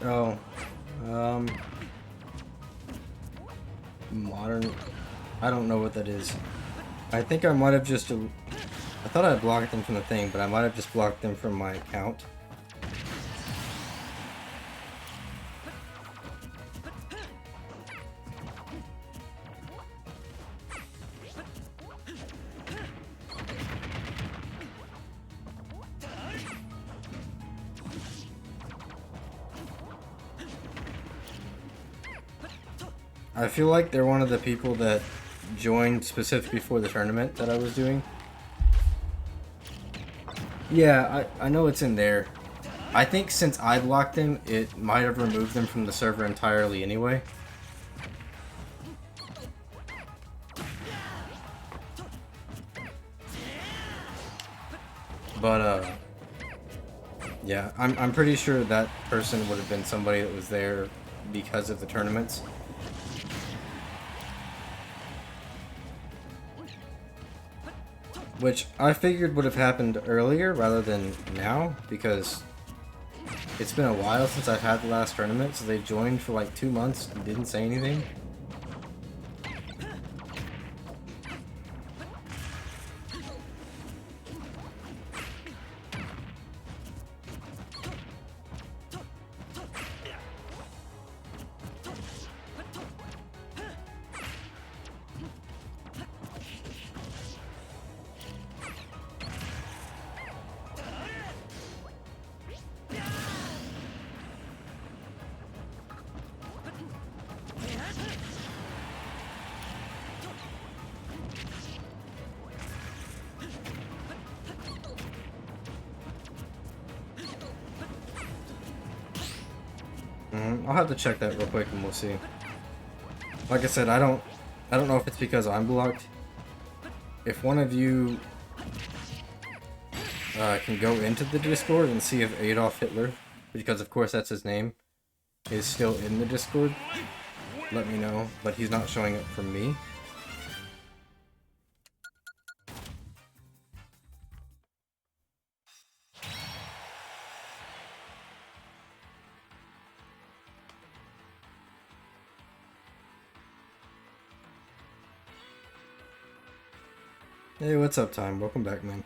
Oh, modern. I don't know what that is. I think I might have just. I thought I blocked them from the thing, but I might have just blocked them from my account. I feel like they're one of the people that joined specifically for the tournament that I was doing. Yeah, I know it's in there. I think since I blocked them, it might have removed them from the server entirely anyway. But, yeah, I'm pretty sure that person would have been somebody that was there because of the tournaments. Which I figured would have happened earlier rather than now, because it's been a while since I've had the last tournament, so they joined for like 2 months and didn't say anything. I'll have to check that real quick and we'll see. Like I said, I don't know if it's because I'm blocked. If one of you can go into the Discord and see if Adolf Hitler, because of course that's his name, is still in the Discord. let me know, but he's not showing up for me. Hey, what's up, Time? Welcome back, man.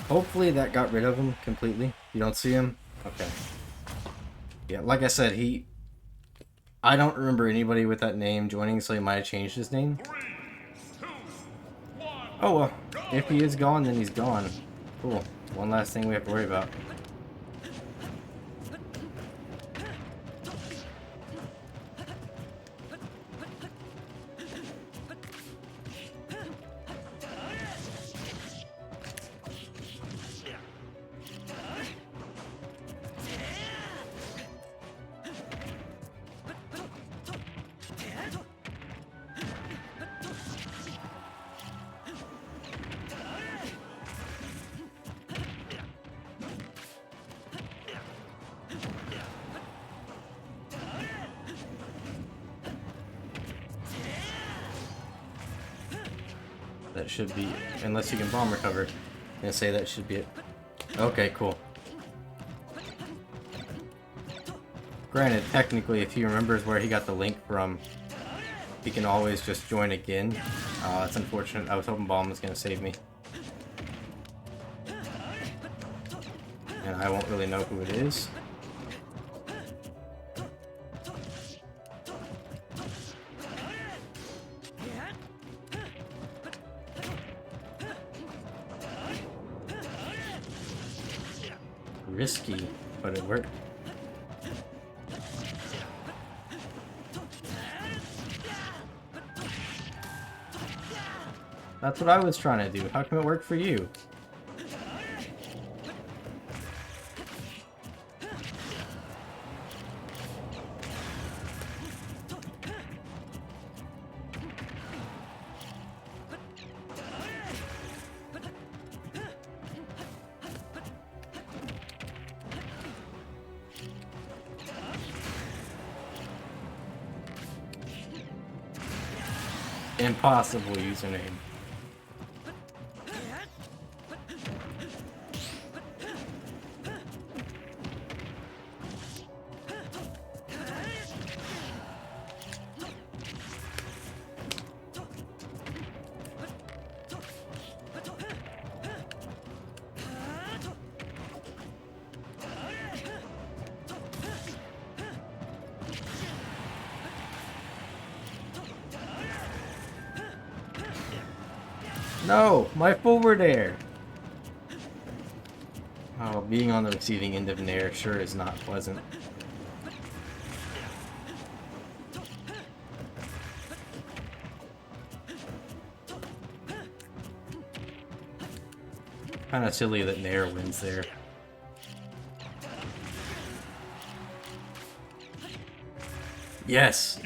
Hopefully that got rid of him completely. You don't see him? Okay. Yeah, like I said, I don't remember anybody with that name joining, so he might have changed his name. 3, 2, 1. Oh well, if he is gone, then he's gone. Cool. One last thing we have to worry about. That should be, unless you can bomb recover. I'm gonna say that should be it. Okay, cool. Granted, technically, if he remembers where he got the link from, he can always just join again. That's unfortunate. I was hoping bomb was gonna save me. And I won't really know who it is. Risky, but it worked. That's what I was trying to do. How come it worked for you? Impossible username. No, my forward air. Oh, being on the receiving end of an air sure is not pleasant. Kind of silly that Nair wins there. Yes!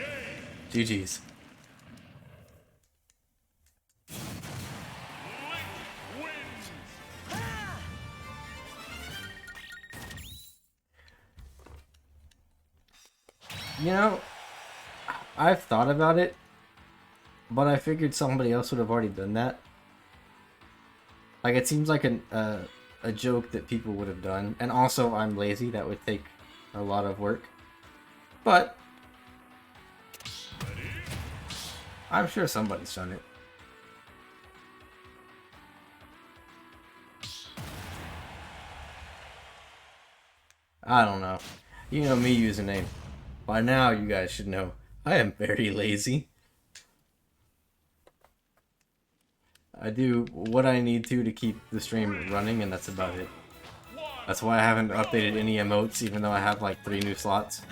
GG's. You know, I've thought about it, but I figured somebody else would have already done that. Like, it seems like a joke that people would have done. And also, I'm lazy. That would take a lot of work. But I'm sure somebody's done it. I don't know. You know me, username. By now, you guys should know I am very lazy. I do what I need to keep the stream running, and that's about it. That's why I haven't updated any emotes, even though I have like 3 new slots.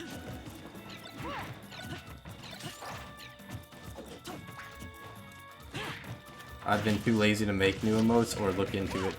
I've been too lazy to make new emotes or look into it.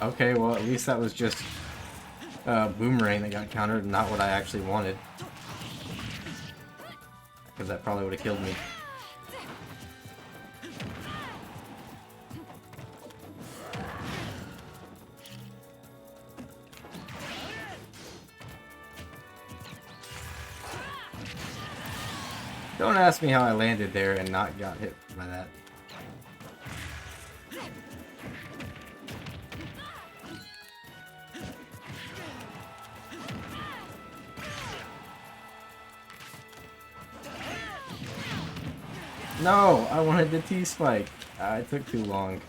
Okay, well at least that was just boomerang that got countered, not what I actually wanted. Because that probably would have killed me. Don't ask me how I landed there and not got hit by that. No, I wanted the T-spike. It took too long.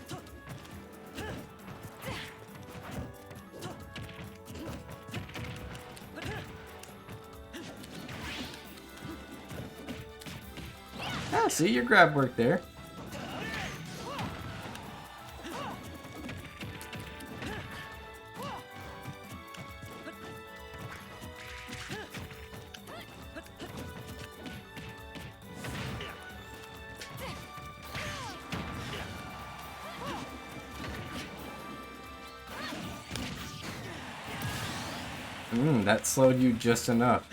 Ah, see, your grab worked there. That slowed you just enough.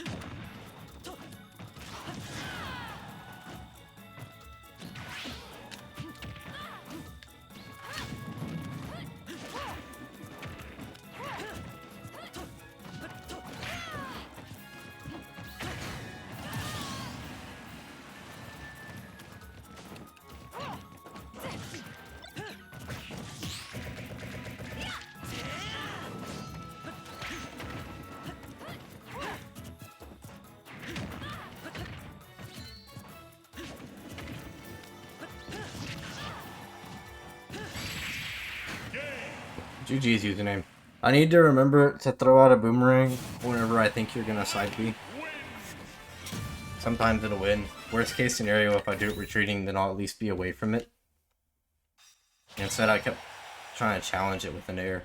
GG's username. I need to remember to throw out a boomerang whenever I think you're gonna side B. Sometimes it'll win. Worst case scenario, if I do it retreating, then I'll at least be away from it. Instead, I kept trying to challenge it with an air.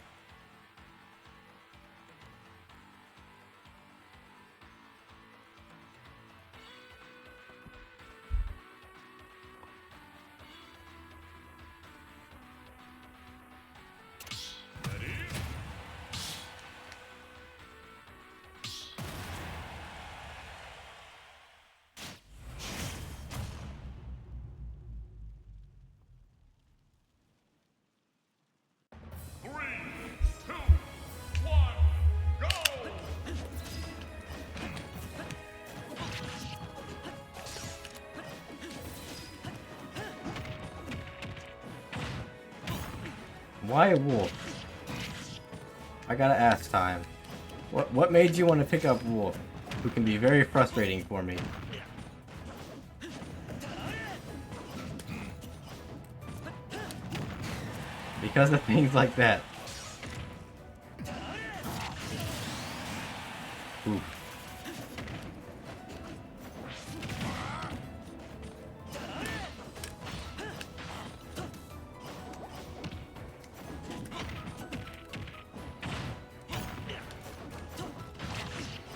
Why a wolf? I gotta ask time. What made you want to pick up Wolf, who can be very frustrating for me? Because of things like that. Ooh.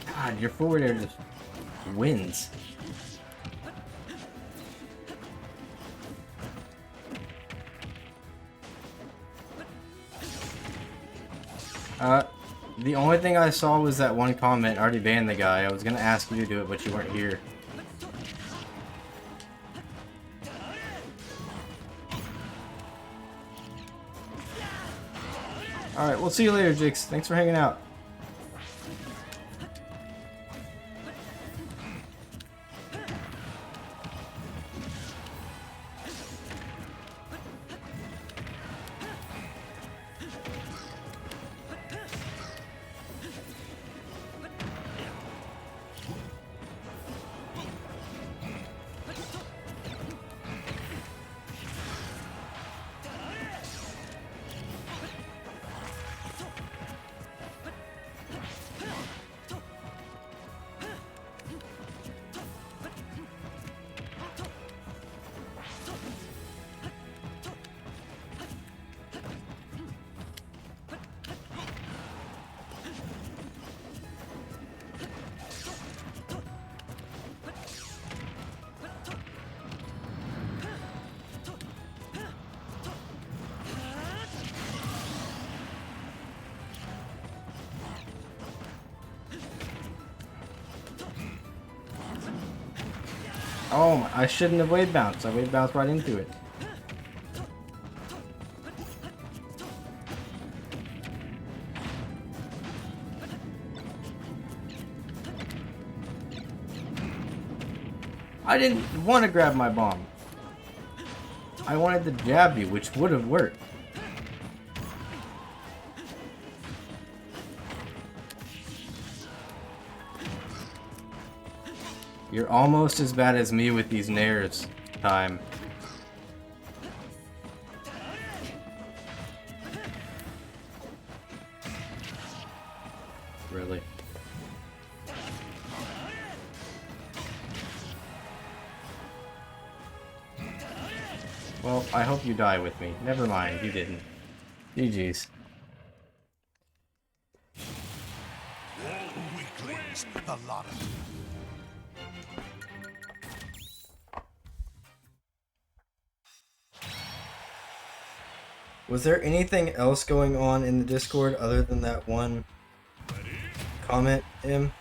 God, your forward air just wins. The only thing I saw was that one comment, already banned the guy. I was gonna ask you to do it, but you weren't here. Alright, we'll see you later, Jix. Thanks for hanging out. Oh, I shouldn't have wave bounced. I wave bounced right into it. I didn't want to grab my bomb. I wanted to jab you, which would have worked. You're almost as bad as me with these nairs, time. Really? Well, I hope you die with me. Never mind, you didn't. GG's. Weaklings, a lot of them. Was there anything else going on in the Discord other than that one comment, M?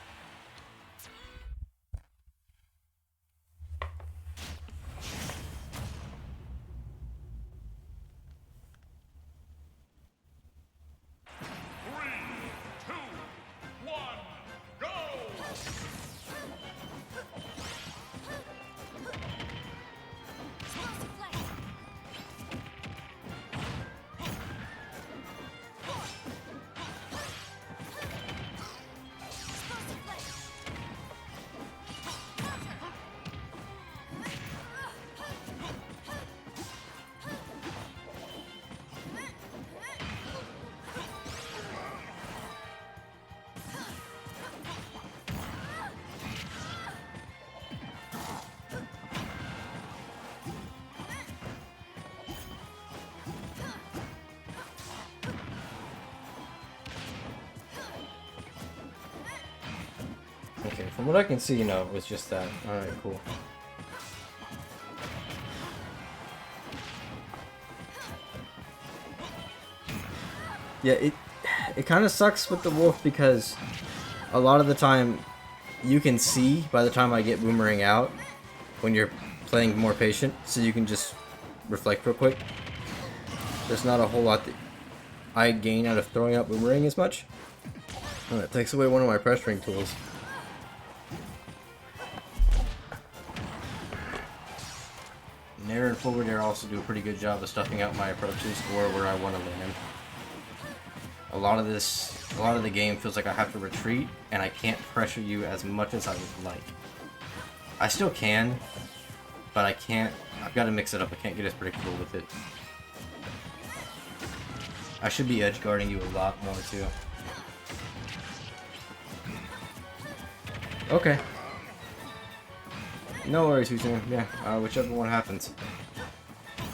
Okay, from what I can see, no, it was just that. Alright, cool. Yeah, it kind of sucks with the wolf because a lot of the time you can see by the time I get boomerang out when you're playing more patient, so you can just reflect real quick. There's not a whole lot that I gain out of throwing out boomerang as much. Oh, it takes away one of my pressuring tools. Nair and forward air also do a pretty good job of stuffing out my approaches or where I want to land. A lot of the game feels like I have to retreat and I can't pressure you as much as I would like. I still can, but I can't. I've got to mix it up. I can't get as predictable with it. I should be edge guarding you a lot more too. Okay. No worries, Hussein. Yeah, whichever one happens.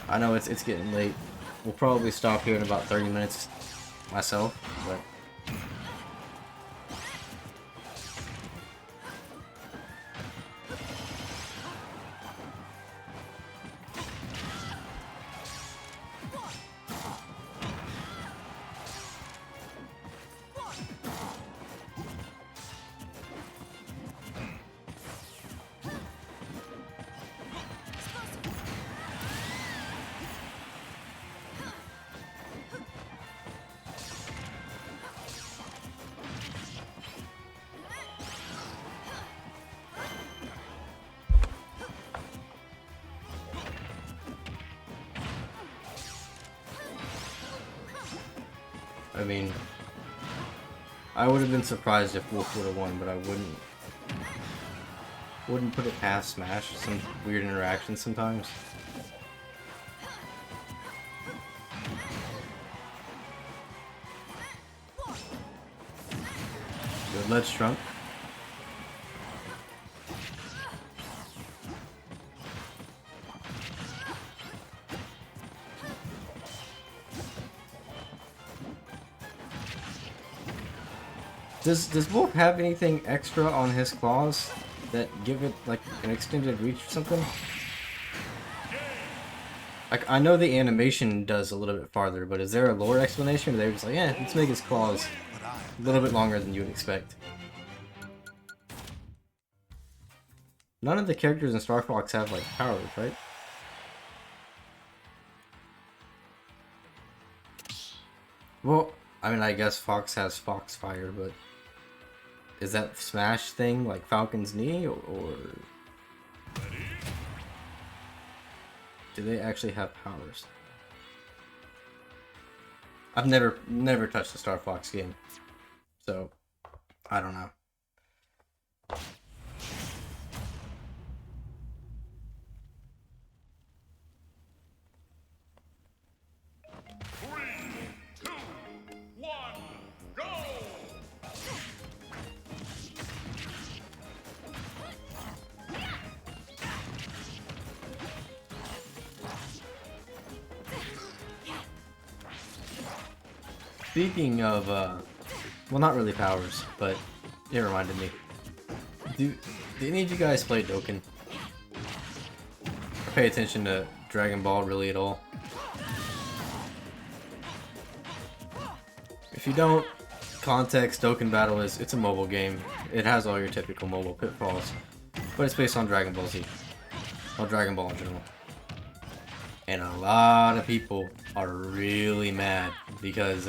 I know it's getting late. We'll probably stop here in about 30 minutes myself, but... I mean, I would have been surprised if Wolf would have won, but I wouldn't put it past Smash. Some weird interactions sometimes. Good ledge trump. Does Wolf have anything extra on his claws that give it like an extended reach or something? Like I know the animation does a little bit farther, but is there a lore explanation? Or they're just like, yeah, let's make his claws a little bit longer than you would expect. None of the characters in Star Fox have like powers, right? Well, I mean, I guess Fox has Foxfire, but is that Smash thing like Falcon's knee, or do they actually have powers? I've never touched a Star Fox game, so I don't know. Speaking of, well, not really powers, but it reminded me. Do any of you guys play Dokkan? Or pay attention to Dragon Ball really at all? If you don't, context, Dokkan Battle it's a mobile game. It has all your typical mobile pitfalls, but it's based on Dragon Ball Z. Or Dragon Ball in general. And a lot of people are really mad because,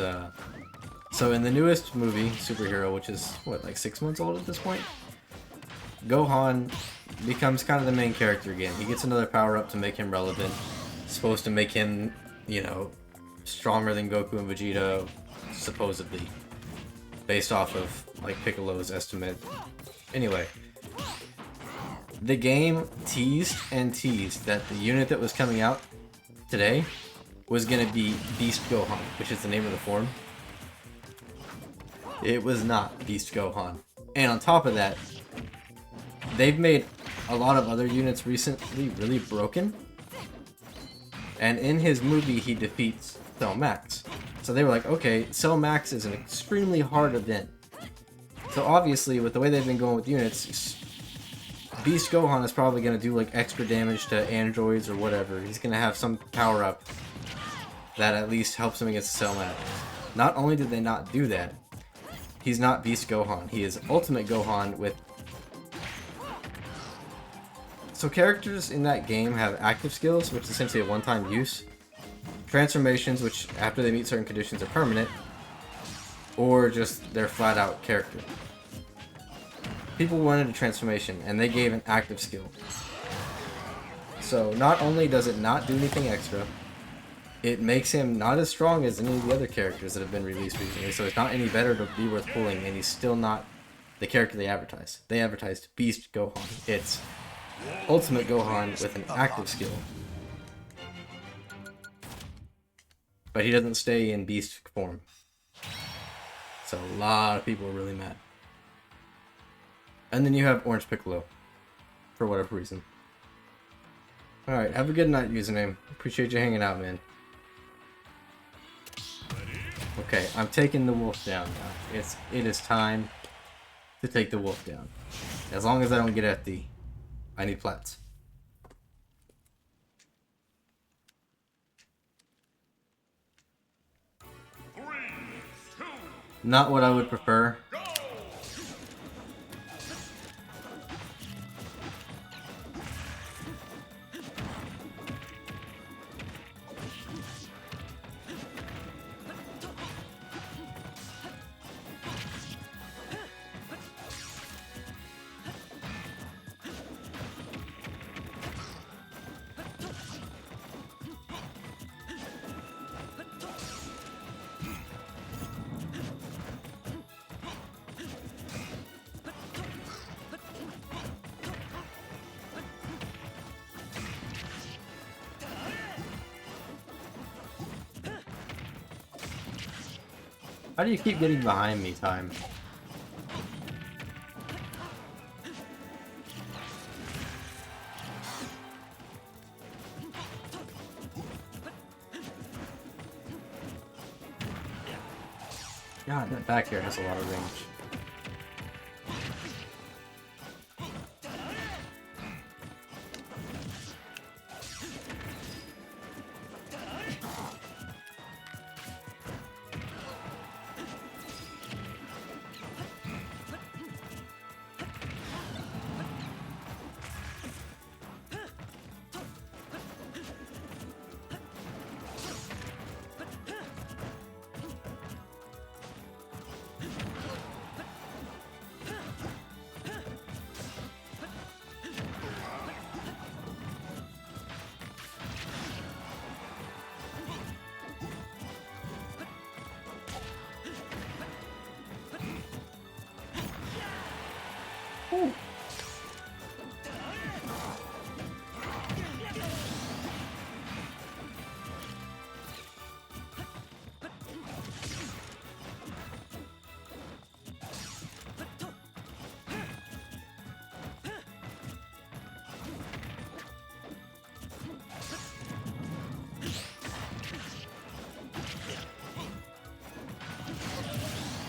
so in the newest movie, Superhero, which is, what, like 6 months old at this point? Gohan becomes kind of the main character again. He gets another power-up to make him relevant. It's supposed to make him, you know, stronger than Goku and Vegeta, supposedly. Based off of, like, Piccolo's estimate. Anyway. The game teased and teased that the unit that was coming out today was gonna be Beast Gohan, which is the name of the form. It was not Beast Gohan. And on top of that, they've made a lot of other units recently really broken. And in his movie, he defeats Cell Max. So they were like, okay, Cell Max is an extremely hard event. So obviously, with the way they've been going with units, Beast Gohan is probably going to do like extra damage to androids or whatever. He's going to have some power up that at least helps him against Cell Max. Not only did they not do that, he's not Beast Gohan. He is Ultimate Gohan with... So characters in that game have active skills, which is essentially a one-time use. Transformations, which after they meet certain conditions are permanent. Or just their flat-out character. People wanted a transformation, and they gave an active skill. So not only does it not do anything extra, it makes him not as strong as any of the other characters that have been released recently, so it's not any better to be worth pulling, and he's still not the character they advertised. They advertised Beast Gohan. It's Ultimate Gohan with an active skill. But he doesn't stay in Beast form. So a lot of people are really mad. And then you have Orange Piccolo, for whatever reason. Alright, have a good night, username. Appreciate you hanging out, man. Okay, I'm taking the wolf down now. It is time to take the wolf down. As long as I don't get FD. I need plats. Not what I would prefer. How do you keep getting behind me, Time? God, that back here has a lot of range.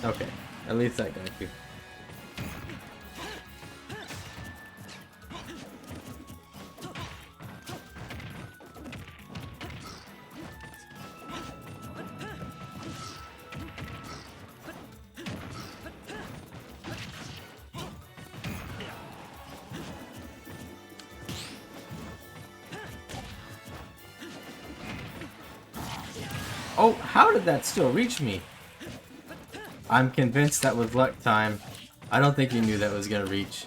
Okay, at least that got you. Oh, how did that still reach me? I'm convinced that was luck time. I don't think he knew that was gonna reach.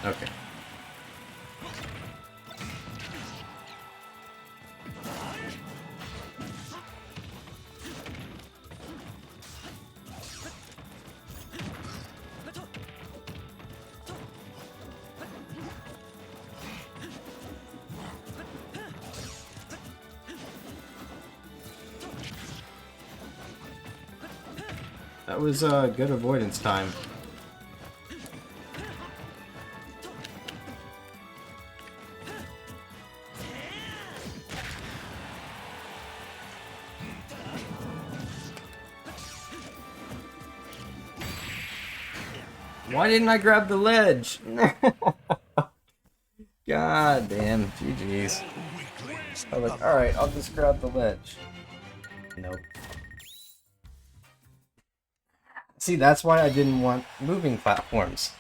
Okay. That was good avoidance time. Why didn't I grab the ledge? God damn, GG's. I was like, alright, I'll just grab the ledge. Nope. See, that's why I didn't want moving platforms.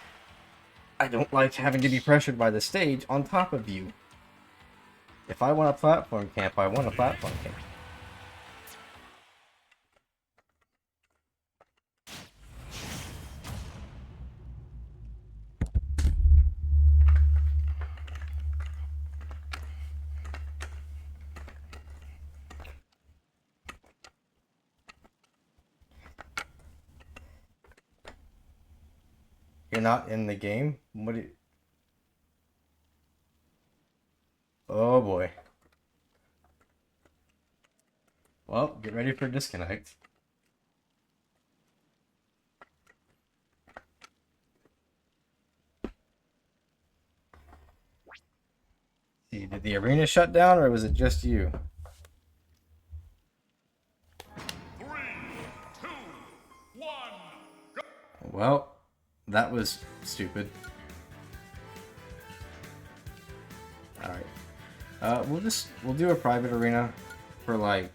I don't like having to be pressured by the stage on top of you. If I want a platform camp, I want a platform camp. You're not in the game? What do you... Oh boy. Well, get ready for disconnect. See, did the arena shut down or was it just you? 3, 2, 1, go! Well, that was stupid. Alright. We'll do a private arena for like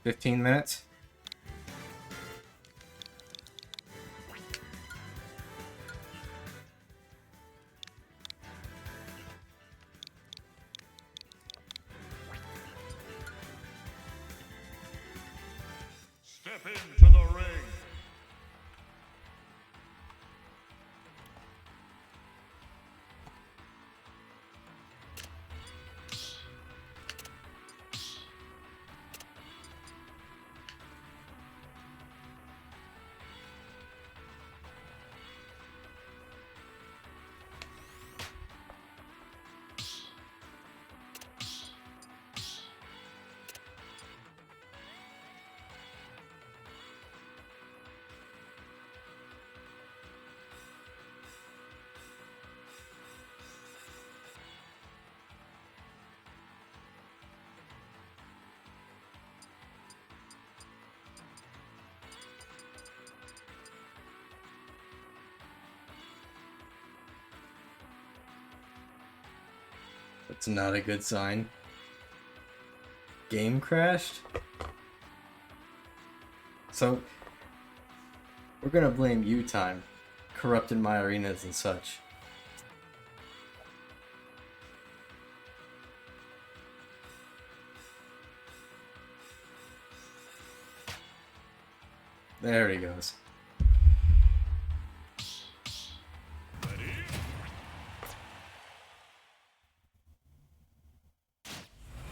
15 minutes. Step into the ring. That's not a good sign. Game crashed? So, we're gonna blame you, Time. Corrupted my arenas and such. There he goes.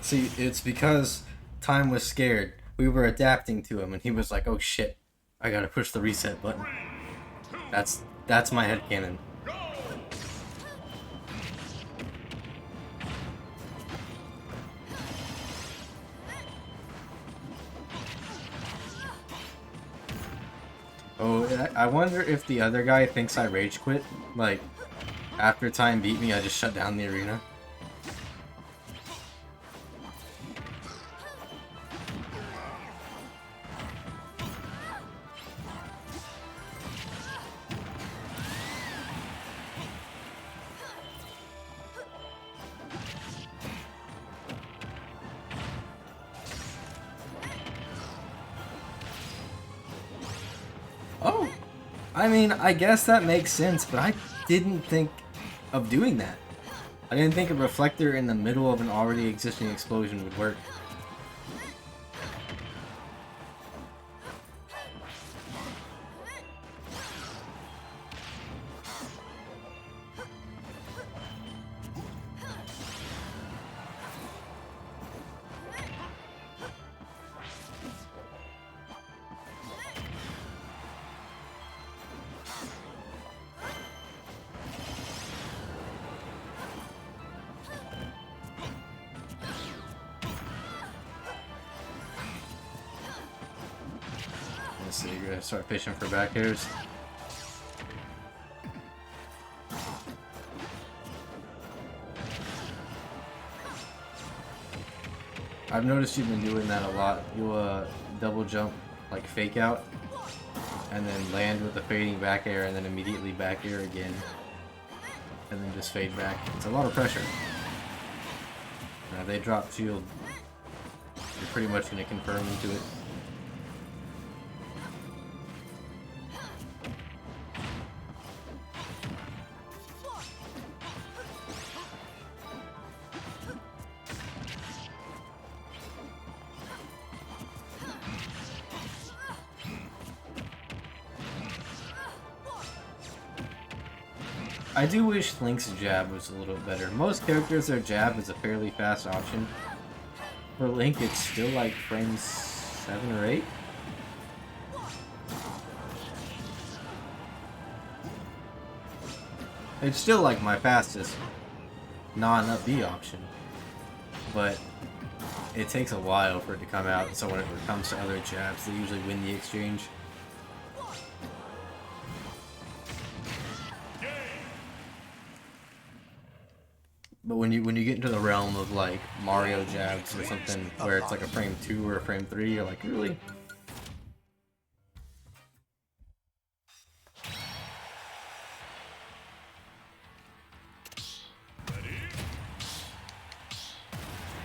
See, it's because Time was scared. We were adapting to him, and he was like, "Oh shit, I gotta push the reset button." That's my headcanon. Oh, and I wonder if the other guy thinks I rage quit. Like, after time beat me, I just shut down the arena. Oh, I mean, I guess that makes sense, but I didn't think of doing that. I didn't think a reflector in the middle of an already existing explosion would work. Let's see, you're gonna start fishing for back airs. I've noticed you've been doing that a lot. You'll double jump, like fake out, and then land with the fading back air, and then immediately back air again, and then just fade back. It's a lot of pressure. Now, if they drop shield, you're pretty much gonna confirm into it. I do wish Link's jab was a little better. Most characters, their jab is a fairly fast option. For Link, it's still like frames 7 or 8. It's still like my fastest non-up B option. But it takes a while for it to come out, so when it comes to other jabs, they usually win the exchange. But when you get into the realm of like Mario jabs or something where it's like a frame 2 or a frame 3, you're like, really?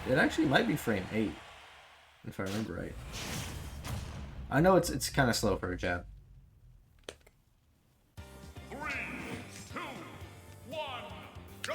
It actually might be frame 8, if I remember right. I know it's kind of slow for a jab. 3, 2, 1, go!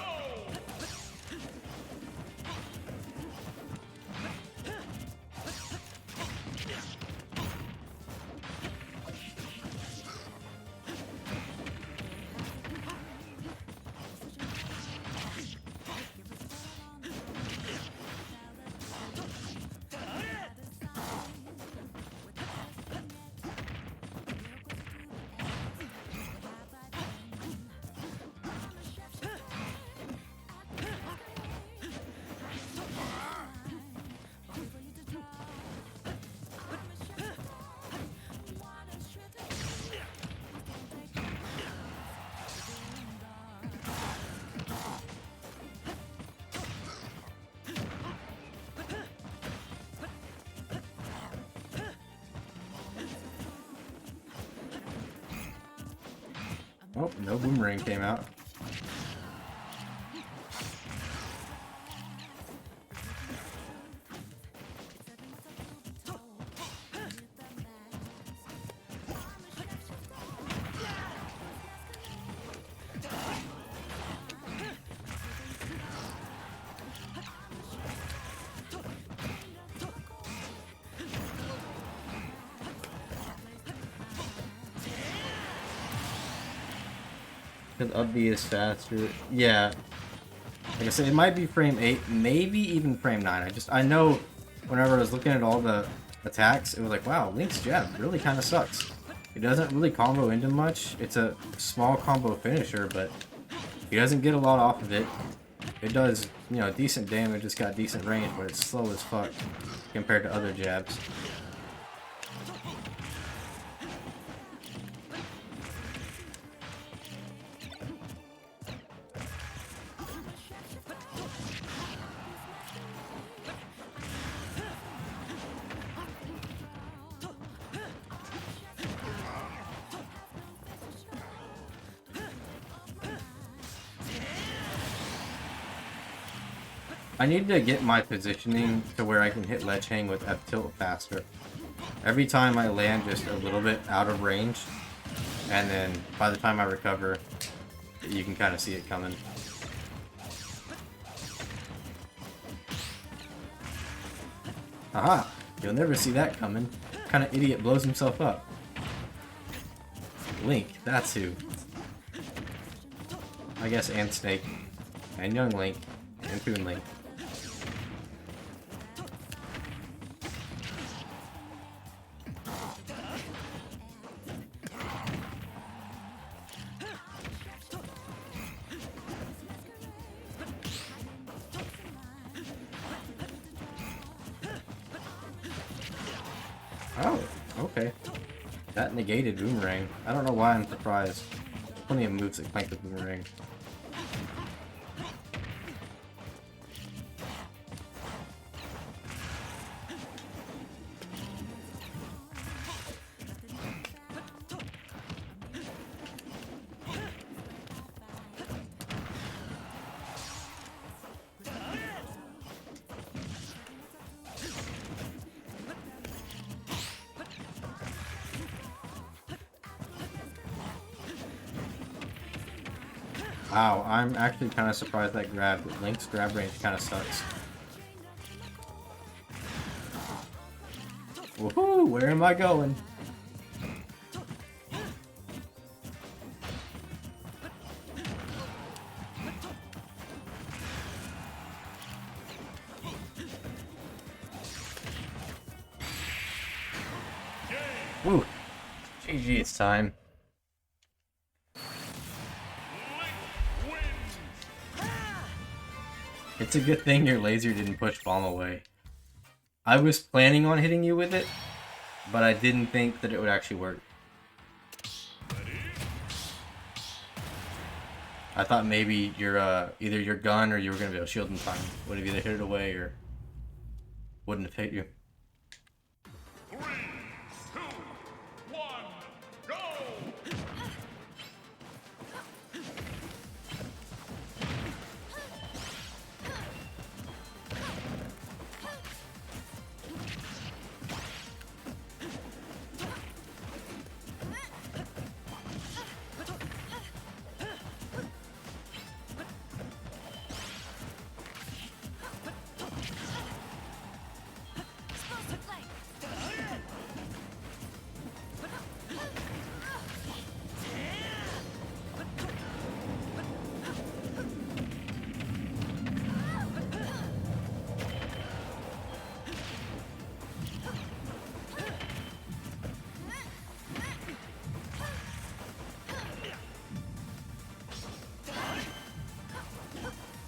Oh, no boomerang came out. Because up B is faster. Yeah. Like I said, it might be frame 8, maybe even frame 9. I know whenever I was looking at all the attacks, it was like, wow, Link's jab really kind of sucks. It doesn't really combo into much. It's a small combo finisher, but he doesn't get a lot off of it. It does, you know, decent damage. It's got decent range, but it's slow as fuck compared to other jabs. I need to get my positioning to where I can hit ledge hang with F tilt faster. Every time I land just a little bit out of range, and then by the time I recover, you can kind of see it coming. Aha! You'll never see that coming. What kind of idiot blows himself up? Link, that's who. I guess, and Snake. And Young Link. And Toon Link. Oh, okay. That negated Boomerang. I don't know why I'm surprised. There's plenty of moves that flank the Boomerang. Wow, I'm actually kind of surprised that Link's grab range kind of sucks. Woohoo! Where am I going? Woo! GG, it's time. It's a good thing your laser didn't push Bomb away. I was planning on hitting you with it, but I didn't think that it would actually work. I thought maybe your either your gun or you were gonna be able to shield in time. Would have either hit it away or wouldn't have hit you. 3, 2, 1, go!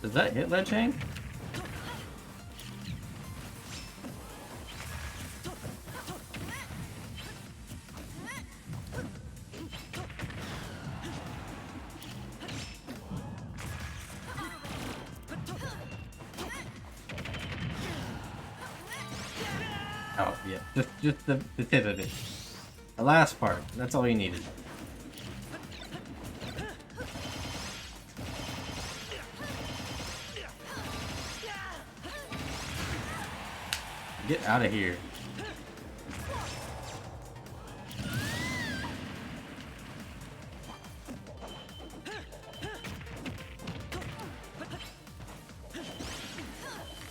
Does that hit ledge hang? Oh yeah, just the tip of it. The last part. That's all you needed. Get out of here.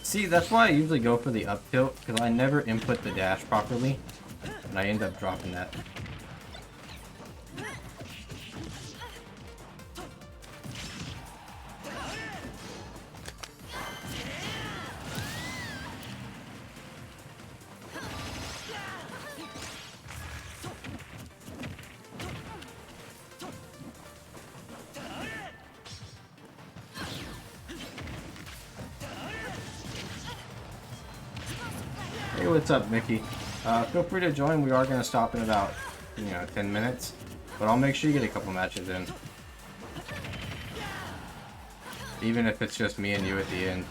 See, that's why I usually go for the up tilt, because I never input the dash properly, and I end up dropping that. Hey, what's up, Mickey? Feel free to join. We are going to stop in about, 10 minutes. But I'll make sure you get a couple matches in. Even if it's just me and you at the end.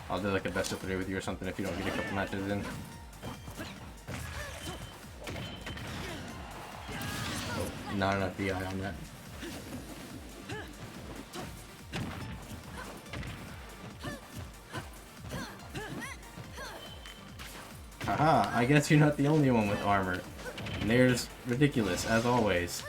I'll do like a best of 3 with you or something if you don't get a couple matches in. Oh, not enough VI on that. Haha, I guess you're not the only one with armor. Nair's ridiculous, as always.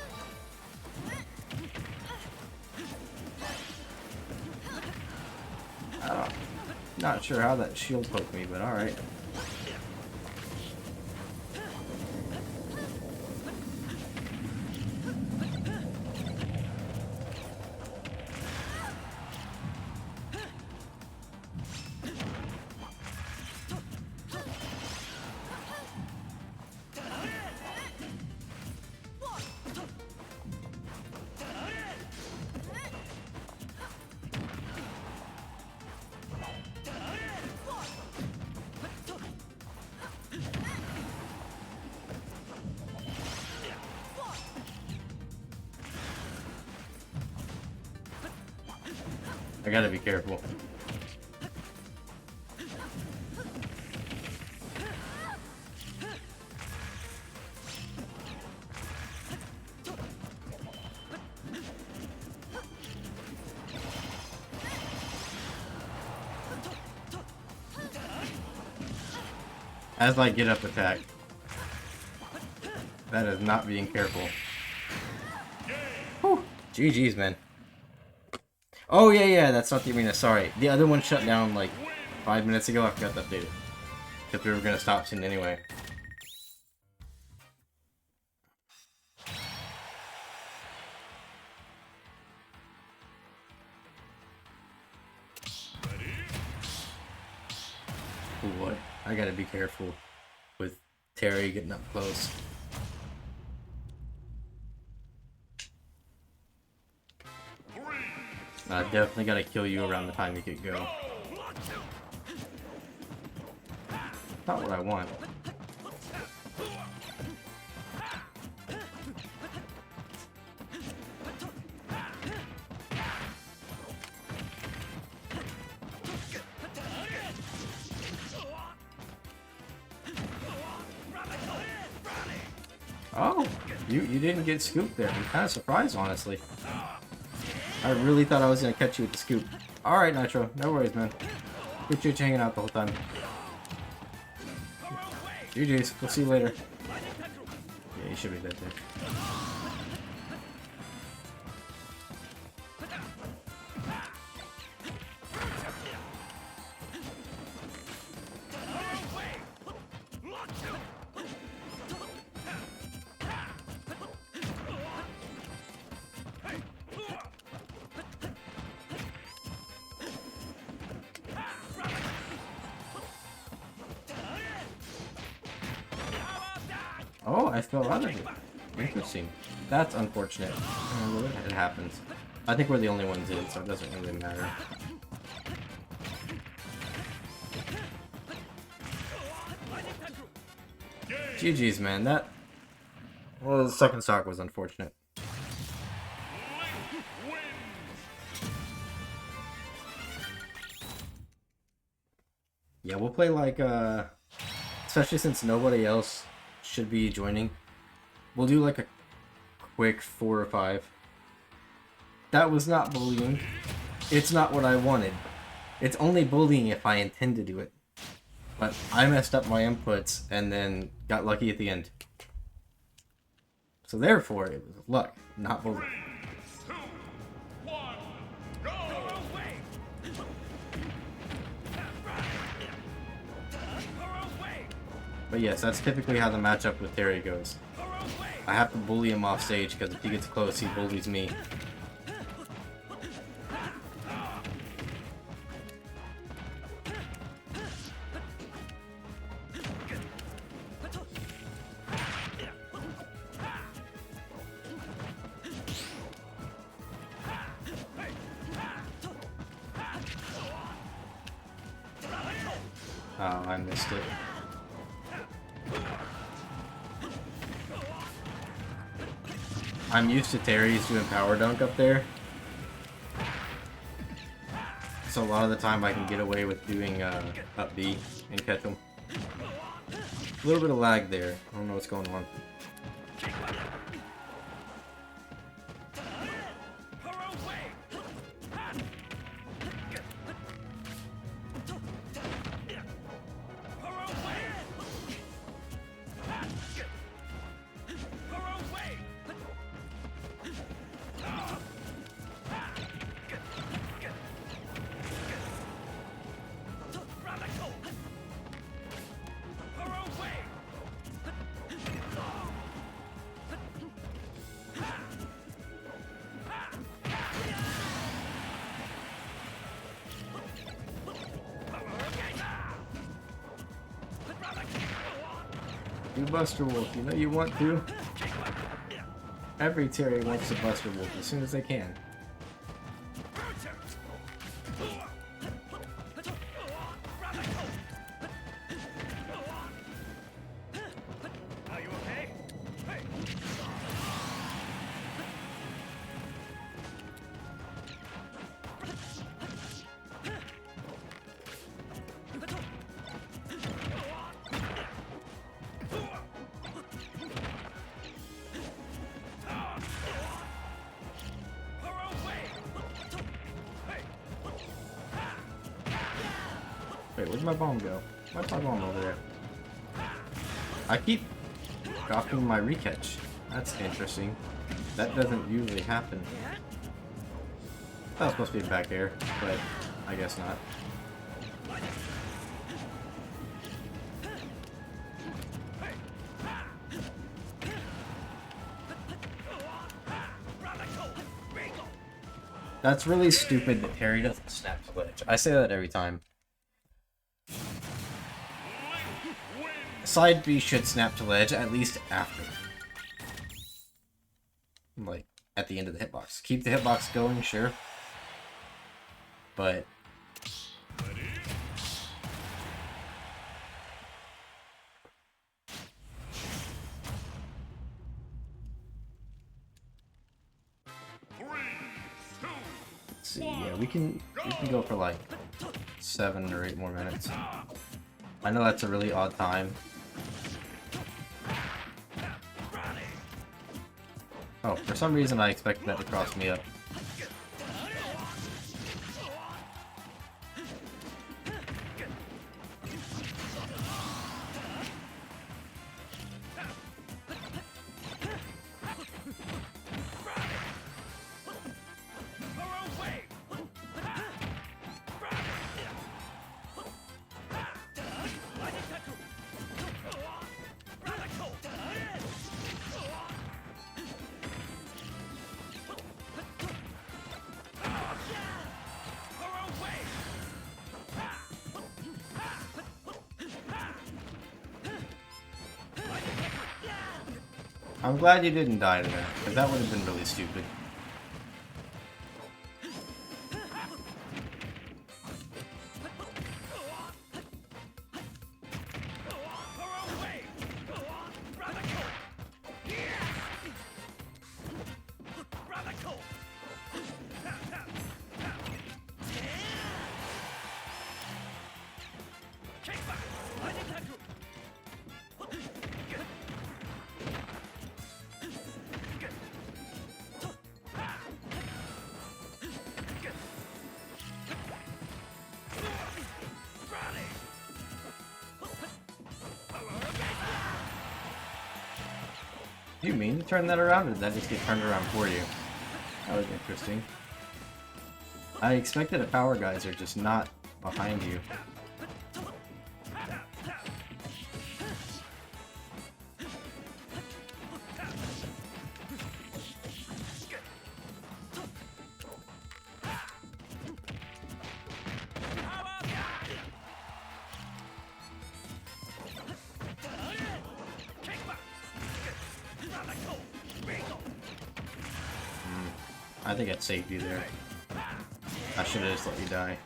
Not sure how that shield poked me, but alright. I gotta be careful. As I get up attack. That is not being careful. Whew. GG's, man. Oh, yeah, that's not the arena, sorry. The other one shut down like 5 minutes ago, I forgot to update it. Because we were gonna stop soon anyway. Oh boy, I gotta be careful with Terry getting up close. I definitely gotta kill you around the time you could go. Not what I want. Oh, you didn't get scooped there. I'm kind of surprised, honestly. I really thought I was gonna catch you with the scoop. Alright, Nitro. No worries, man. Good you hanging out the whole time. GG's. We'll see you later. Yeah, you should be dead there. Oh, I fell out of it. Interesting. That's unfortunate. Well, it happens. I think we're the only ones in, so it doesn't really matter. GG's, man. That... Well, the second stock was unfortunate. Yeah, we'll play like, especially since nobody else should be joining. We'll do like a quick 4 or 5. That was not bullying. It's not what I wanted. It's only bullying if I intend to do it. But I messed up my inputs and then got lucky at the end. So therefore, it was luck, not bullying. 3, 2, 1, go! But yes, that's typically how the matchup with Terry goes. I have to bully him off stage because if he gets close, he bullies me. Oh, I missed it. I'm used to Terry's doing power dunk up there. So a lot of the time I can get away with doing up B and catch him. A little bit of lag there. I don't know what's going on. Do Buster Wolf. You know you want to. Every Terry wants to Buster Wolf as soon as they can. Are you okay? Hey. Wait, where'd my bomb go? Why'd my bomb over there? I keep dropping my recatch. That's interesting. That doesn't usually happen. That was supposed to be back air, but I guess not. That's really stupid that Terry doesn't snap to ledge. I say that every time. Side B should snap to ledge at least after. Like, at the end of the hitbox. Keep the hitbox going, sure. But... let's see, yeah, we can go for like 7 or 8 more minutes. I know that's a really odd time. Oh, for some reason I expected that to cross me up. I'm glad you didn't die to that, because that would have been really stupid. You mean to turn that around, or did that just get turned around for you? That was interesting. I expected a power geyser, just not behind you. I think it saved you there. I should have just let you die.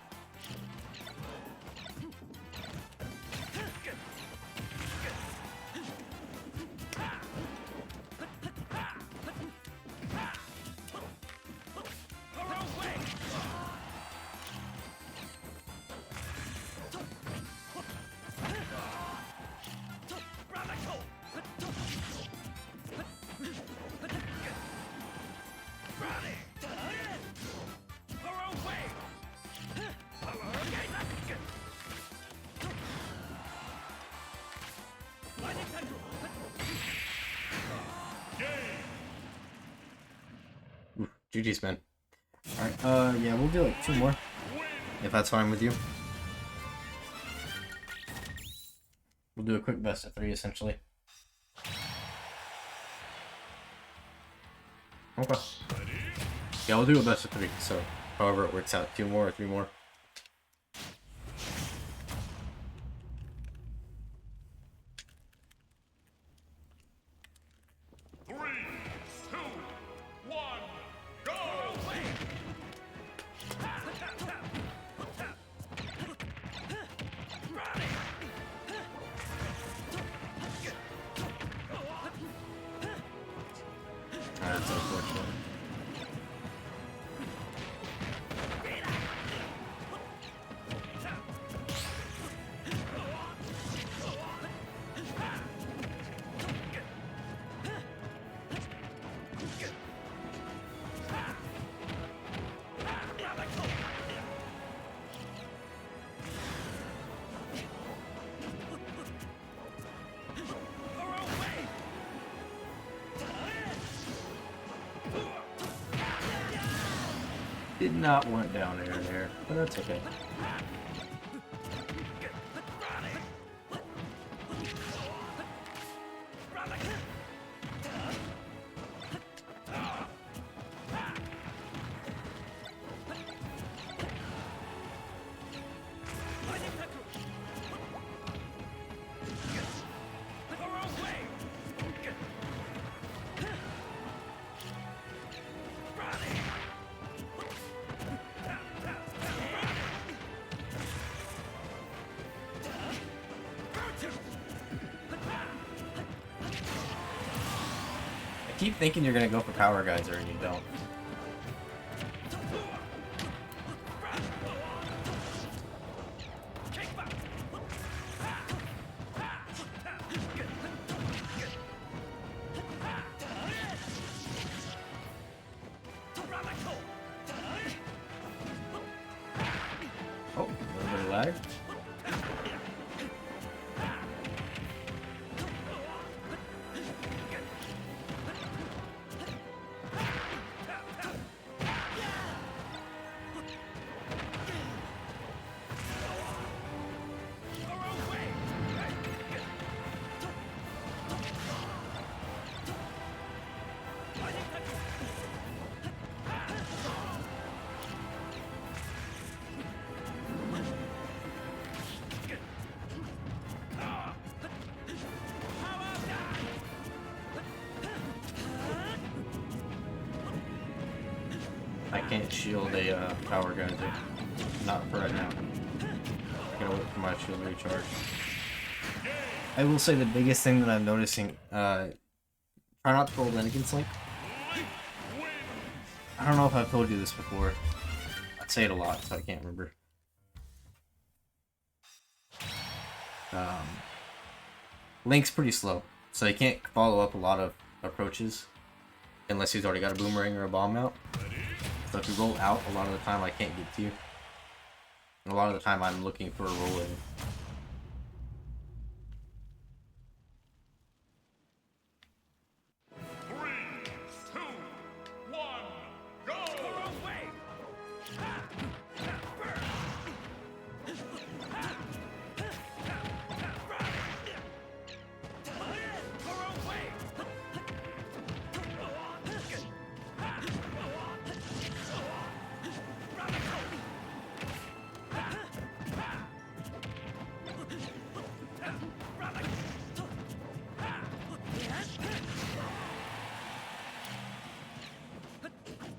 GG's, man. Alright, yeah, we'll do like 2 more. If that's fine with you. We'll do a quick best of 3, essentially. Okay. Yeah, we'll do a best of 3, so however it works out. 2 more or 3 more. That's unfortunate. Did not want down air there, but that's okay. I keep thinking you're gonna go for Power Geyser and you don't. Oh, a little bit of lag. I can't shield a Power Geyser. Not for right now. I gotta wait for my shield to recharge. I will say the biggest thing that I'm noticing, try not to roll in against Link. I don't know if I've told you this before. I'd say it a lot, so I can't remember. Link's pretty slow, so he can't follow up a lot of approaches unless he's already got a boomerang or a bomb out. So if you roll out, a lot of the time I can't get to you. And a lot of the time I'm looking for a roll in.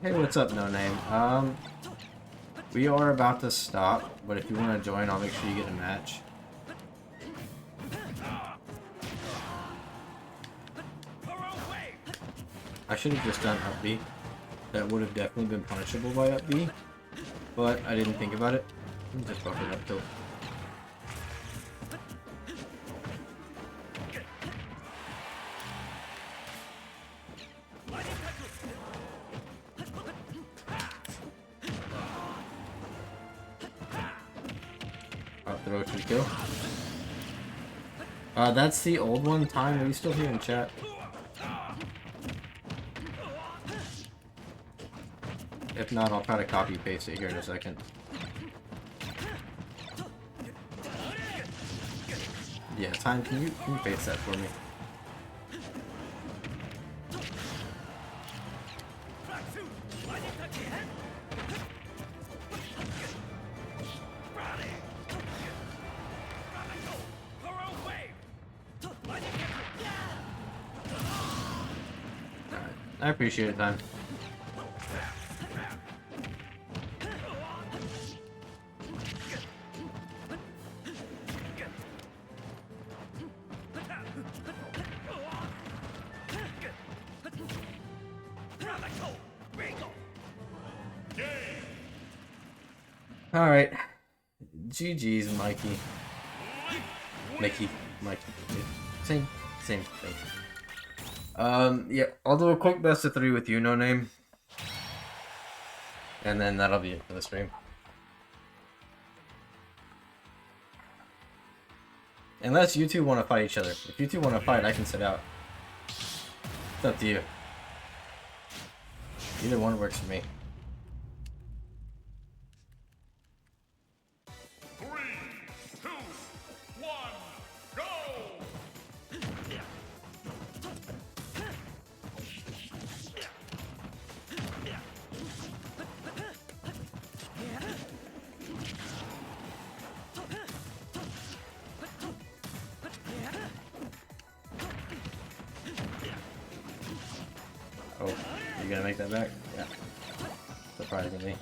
Hey, what's up, No Name? We are about to stop, but if you want to join, I'll make sure you get a match. I should have just done up B. That would have definitely been punishable by up B, but I didn't think about it. Just buffered up tilt. Up throw to kill. That's the old one. Time, are you still here in chat? If not, I'll try to copy paste it here in a second. Yeah, Time, can you paste that for me? Alright, I appreciate it, Time. Alright. GG's, Mikey. Mikey. Same thing. Yeah, I'll do a quick best of 3 with you, No Name. And then that'll be it for the stream. Unless you two want to fight each other. If you two want to fight, I can sit out. It's up to you. Either one works for me. 3, 2, 1, go! Oh, you gonna make that back? Yeah. Surprisingly.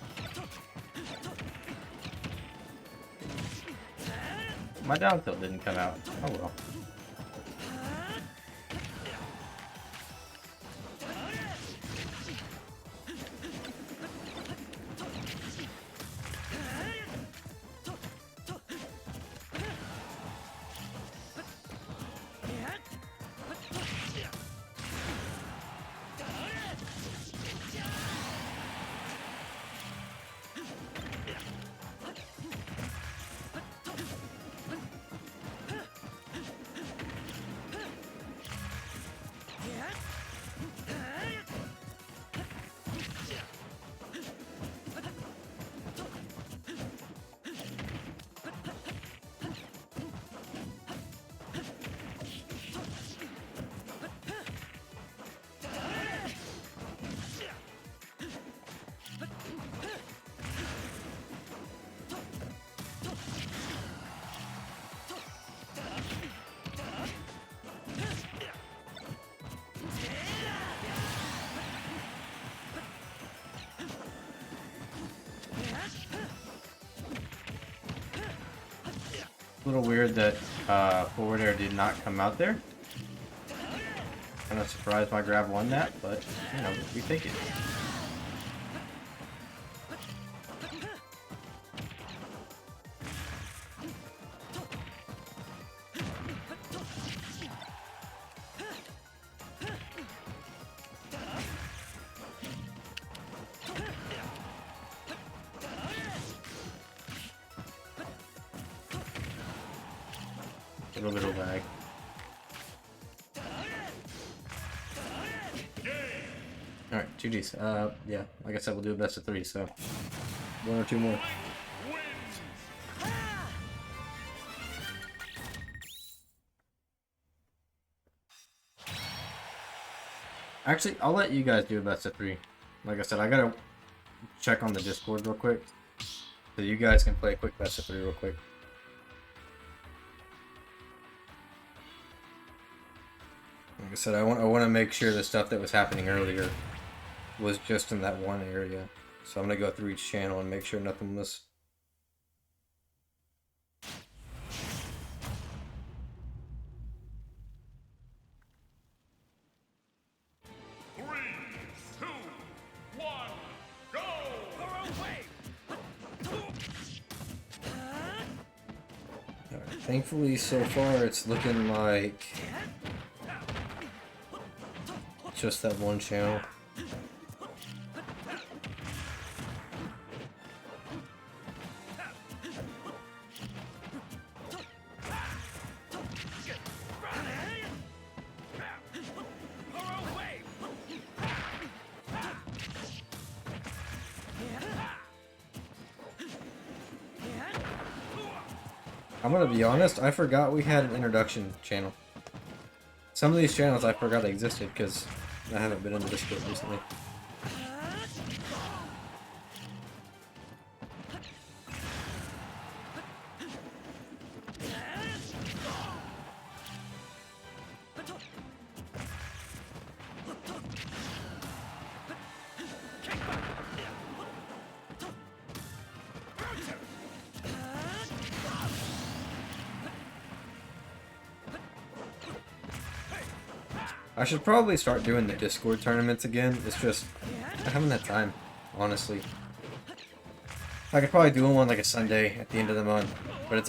My down tilt didn't come out. Oh well. A little weird that forward air did not come out there. Kind of surprised my grab won that, but you know, we take it. A little bit of lag. Alright, GG's. Yeah, like I said, we'll do a best of 3, so 1 or 2 more. Actually, I'll let you guys do a best of 3. Like I said, I gotta check on the Discord real quick, so you guys can play a quick best of 3 real quick. Like I said, I want to make sure the stuff that was happening earlier was just in that one area. So I'm gonna go through each channel and make sure nothing was. Alright, thankfully, so far it's looking like just that one channel. I'm gonna be honest, I forgot we had an introduction channel. Some of these channels I forgot existed because I haven't been in the Discord recently. I should probably start doing the Discord tournaments again. It's just, I haven't had time, honestly. I could probably do one like a Sunday at the end of the month, but it's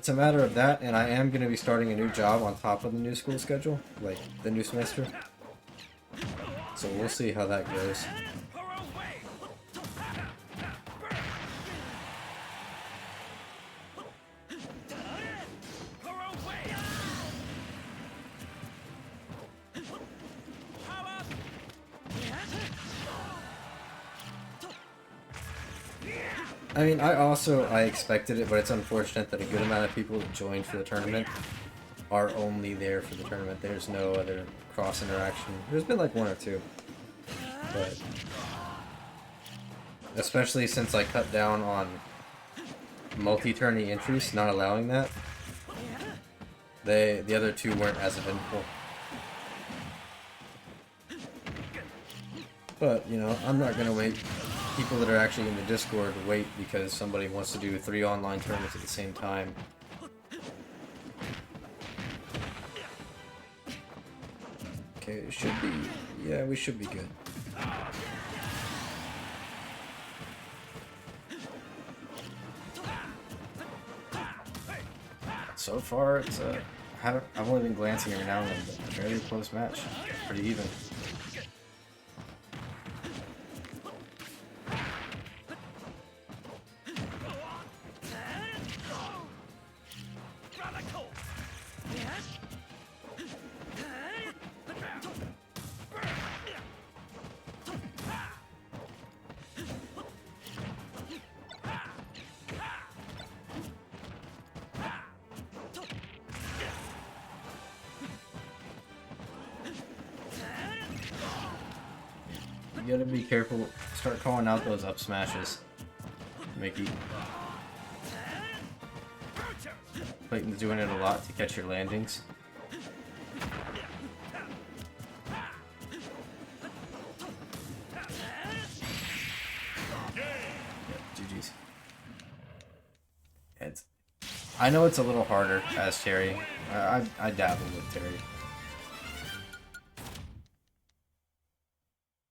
a matter of that, and I am going to be starting a new job on top of the new school schedule, like the new semester. So we'll see how that goes. I mean, I expected it, but it's unfortunate that a good amount of people that joined for the tournament are only there for the tournament. There's no other cross interaction. There's been like one or two, but especially since I cut down on multi-tourney entries, not allowing that, the other two weren't as eventful. But, you know, I'm not gonna wait. People that are actually in the Discord wait because somebody wants to do 3 online tournaments at the same time. Okay, it should be... yeah, we should be good. So far, it's I've only been glancing every now and then, but a fairly close match. Pretty even. You gotta be careful. Start calling out those up smashes, Mickey. Clayton's doing it a lot to catch your landings. Yep, GG's. I know it's a little harder as Terry. I dabble with Terry.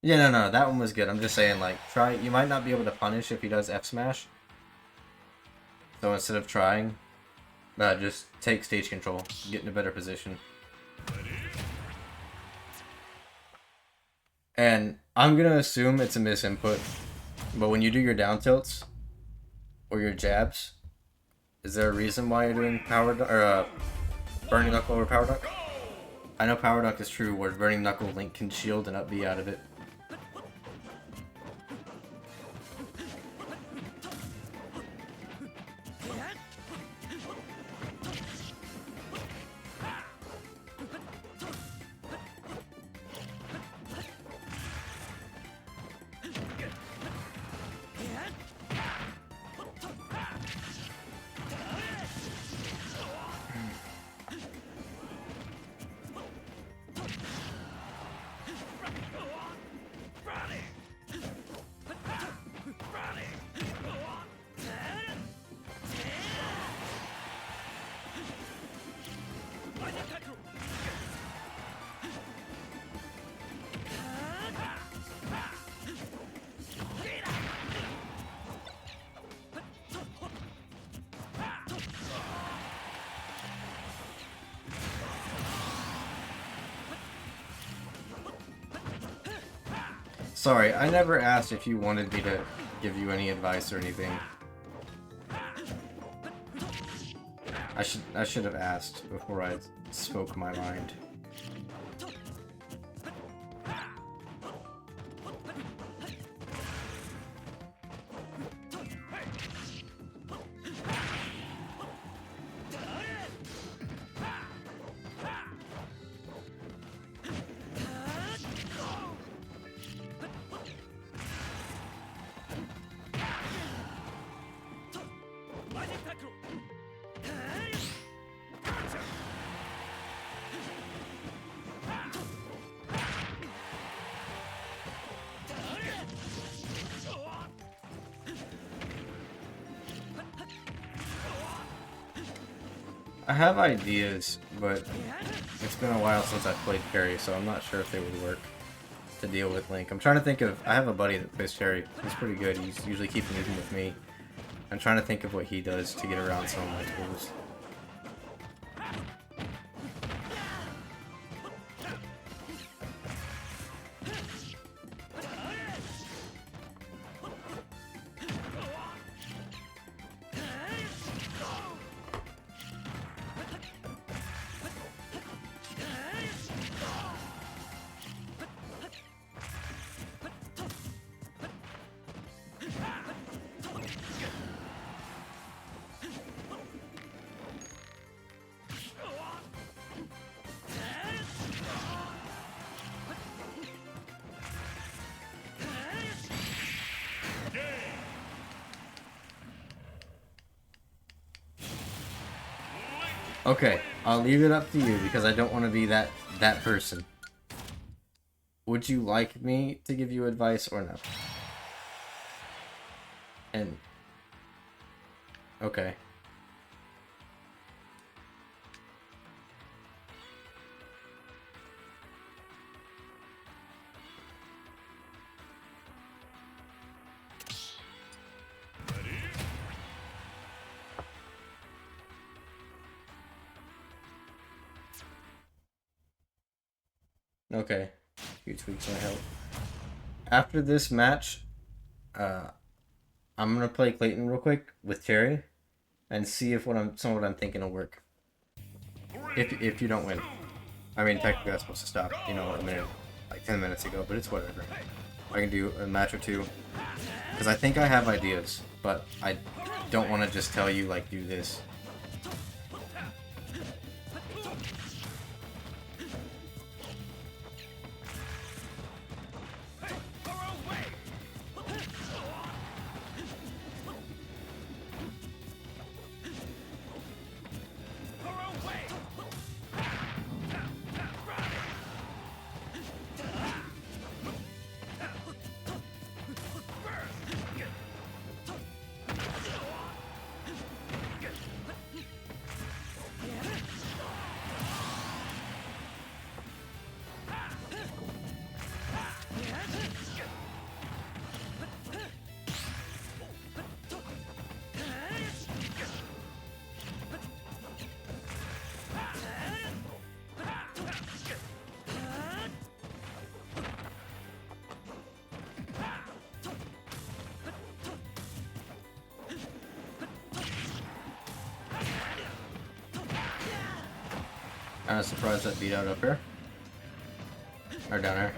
Yeah, no, that one was good. I'm just saying, like, try. You might not be able to punish if he does F smash. So instead of trying, just take stage control, get in a better position. And I'm gonna assume it's a misinput, but when you do your down tilts or your jabs, is there a reason why you're doing power or burning knuckle over power duck? I know power duck is true, where burning knuckle Link can shield and up B out of it. Sorry, I never asked if you wanted me to give you any advice or anything. I should have asked before I spoke my mind. I have ideas, but it's been a while since I've played parry, so I'm not sure if they would work. to deal with Link. I'm trying to think of... I have a buddy that plays Terry. He's pretty good. He's usually keeping using with me. I'm trying to think of what he does to get around some of my tools. Okay, I'll leave it up to you because I don't want to be that person. Would you like me to give you advice or no? And okay. Okay, few tweaks might help. After this match, I'm gonna play Clayton real quick with Terry, and see if some of what I'm thinking will work. If you don't win, I mean technically that's supposed to stop, you know, a minute, like 10 minutes ago, but it's whatever. I can do a match or two, because I think I have ideas, but I don't want to just tell you like do this. Kinda surprised that beat out up here. Or down here.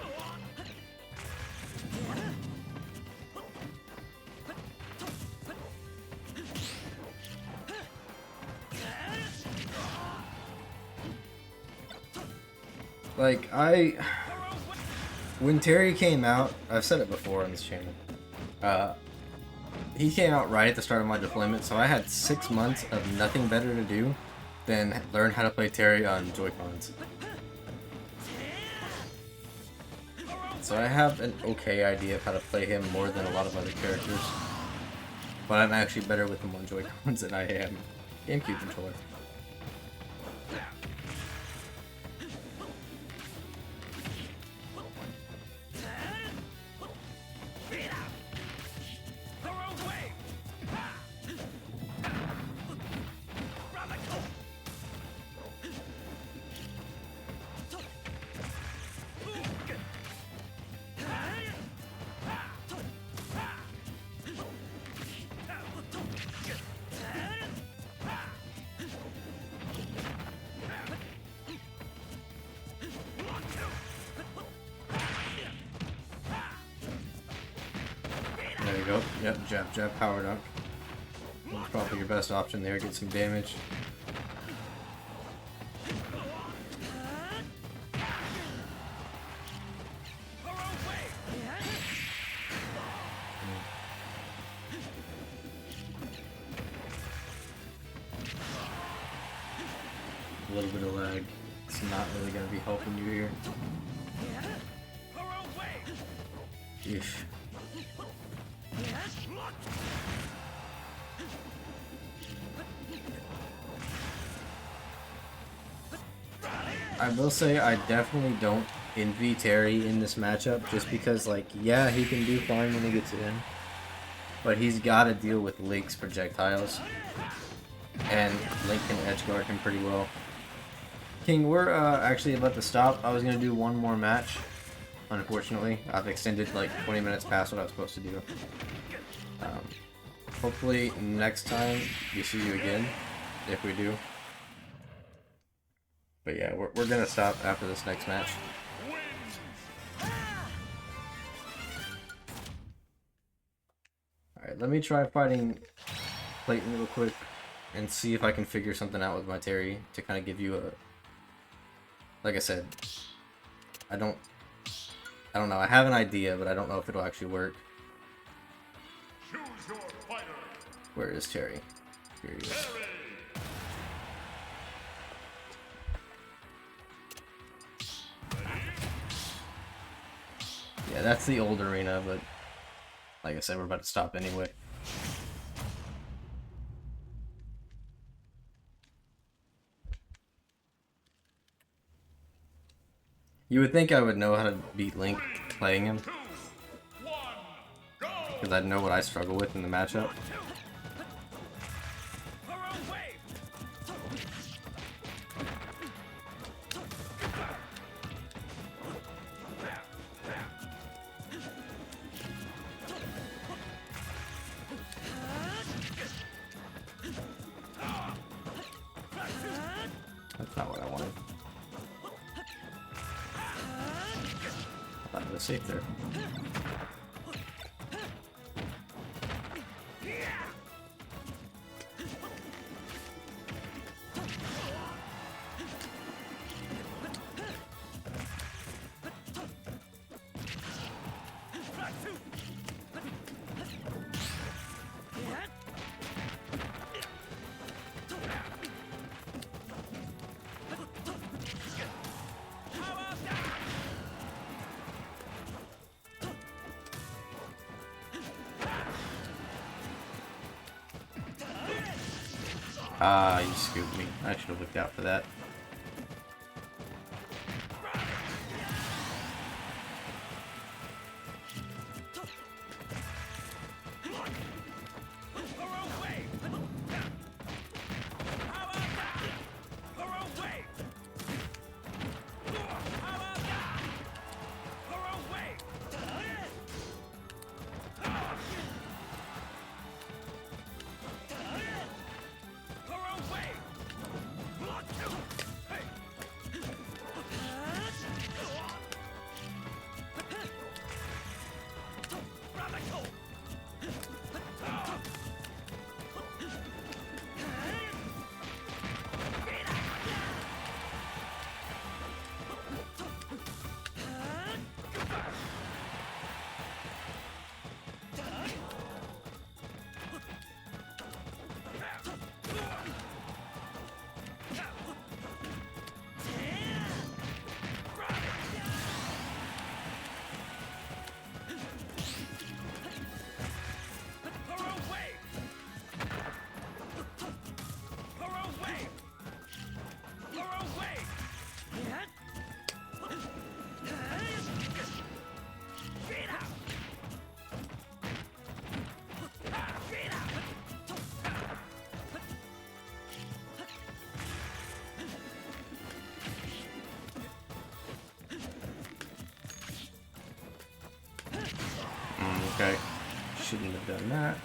Like, when Terry came out, I've said it before on this channel, he came out right at the start of my deployment, so I had 6 months of nothing better to do than learn how to play Terry on Joy-Cons. So I have an okay idea of how to play him more than a lot of other characters, but I'm actually better with him on Joy-Cons than I am GameCube controller. There you go. Yep, jab, jab, power dunk. That's probably your best option there. Get some damage. A little bit of lag. It's not really going to be helping you here. Yeesh. I will say I definitely don't envy Terry in this matchup just because, like, yeah, he can do fine when he gets in, but he's got to deal with Link's projectiles, and Link can edgeguard him pretty well. King, we're actually about to stop. I was going to do one more match. Unfortunately, I've extended like 20 minutes past what I was supposed to do. Hopefully next time we see you again, if we do. But yeah, we're going to stop after this next match. Alright, let me try fighting Clayton real quick and see if I can figure something out with my Terry to kind of give you a... Like I said, I don't know. I have an idea, but I don't know if it'll actually work. Choose your fighter. Where is Terry? Here he is. Yeah, that's the old arena, but like I said, we're about to stop anyway. You would think I would know how to beat Link playing him, because I'd know what I struggle with in the matchup. That's not what I wanted. I thought it was safe there. Ah, you scooped me. I should have looked out for that. Okay, shouldn't have done that.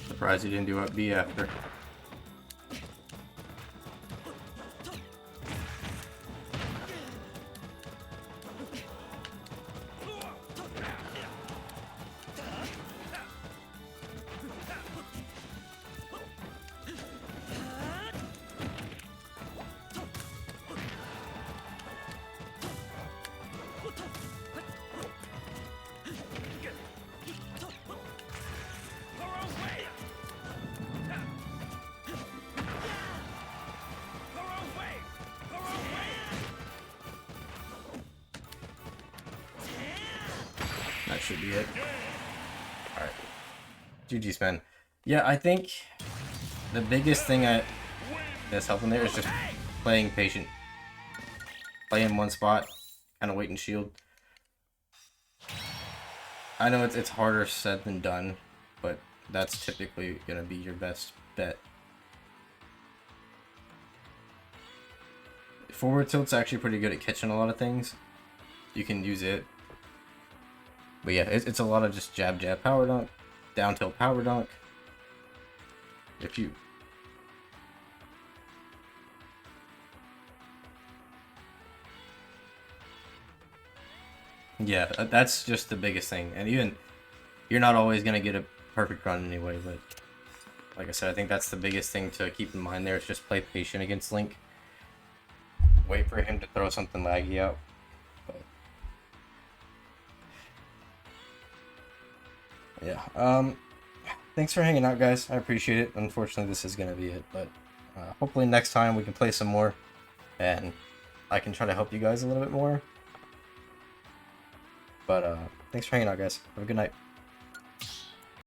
Surprised you didn't do up B after. should be it. Alright. GG's, man. Yeah, I think the biggest thing that's helping there is just playing patient. Play in one spot, kind of wait and shield. I know it's harder said than done, but that's typically going to be your best bet. Forward tilt's actually pretty good at catching a lot of things. You can use it. But yeah, it's a lot of just jab, jab, power dunk, down tilt, power dunk. If you... Yeah, that's just the biggest thing. And even, you're not always going to get a perfect run anyway, but like I said, I think that's the biggest thing to keep in mind there is just play patient against Link. Wait for him to throw something laggy out. But yeah, thanks for hanging out, guys. I appreciate it. Unfortunately, this is going to be it, but hopefully next time we can play some more, and I can try to help you guys a little bit more. But thanks for hanging out, guys. Have a good night.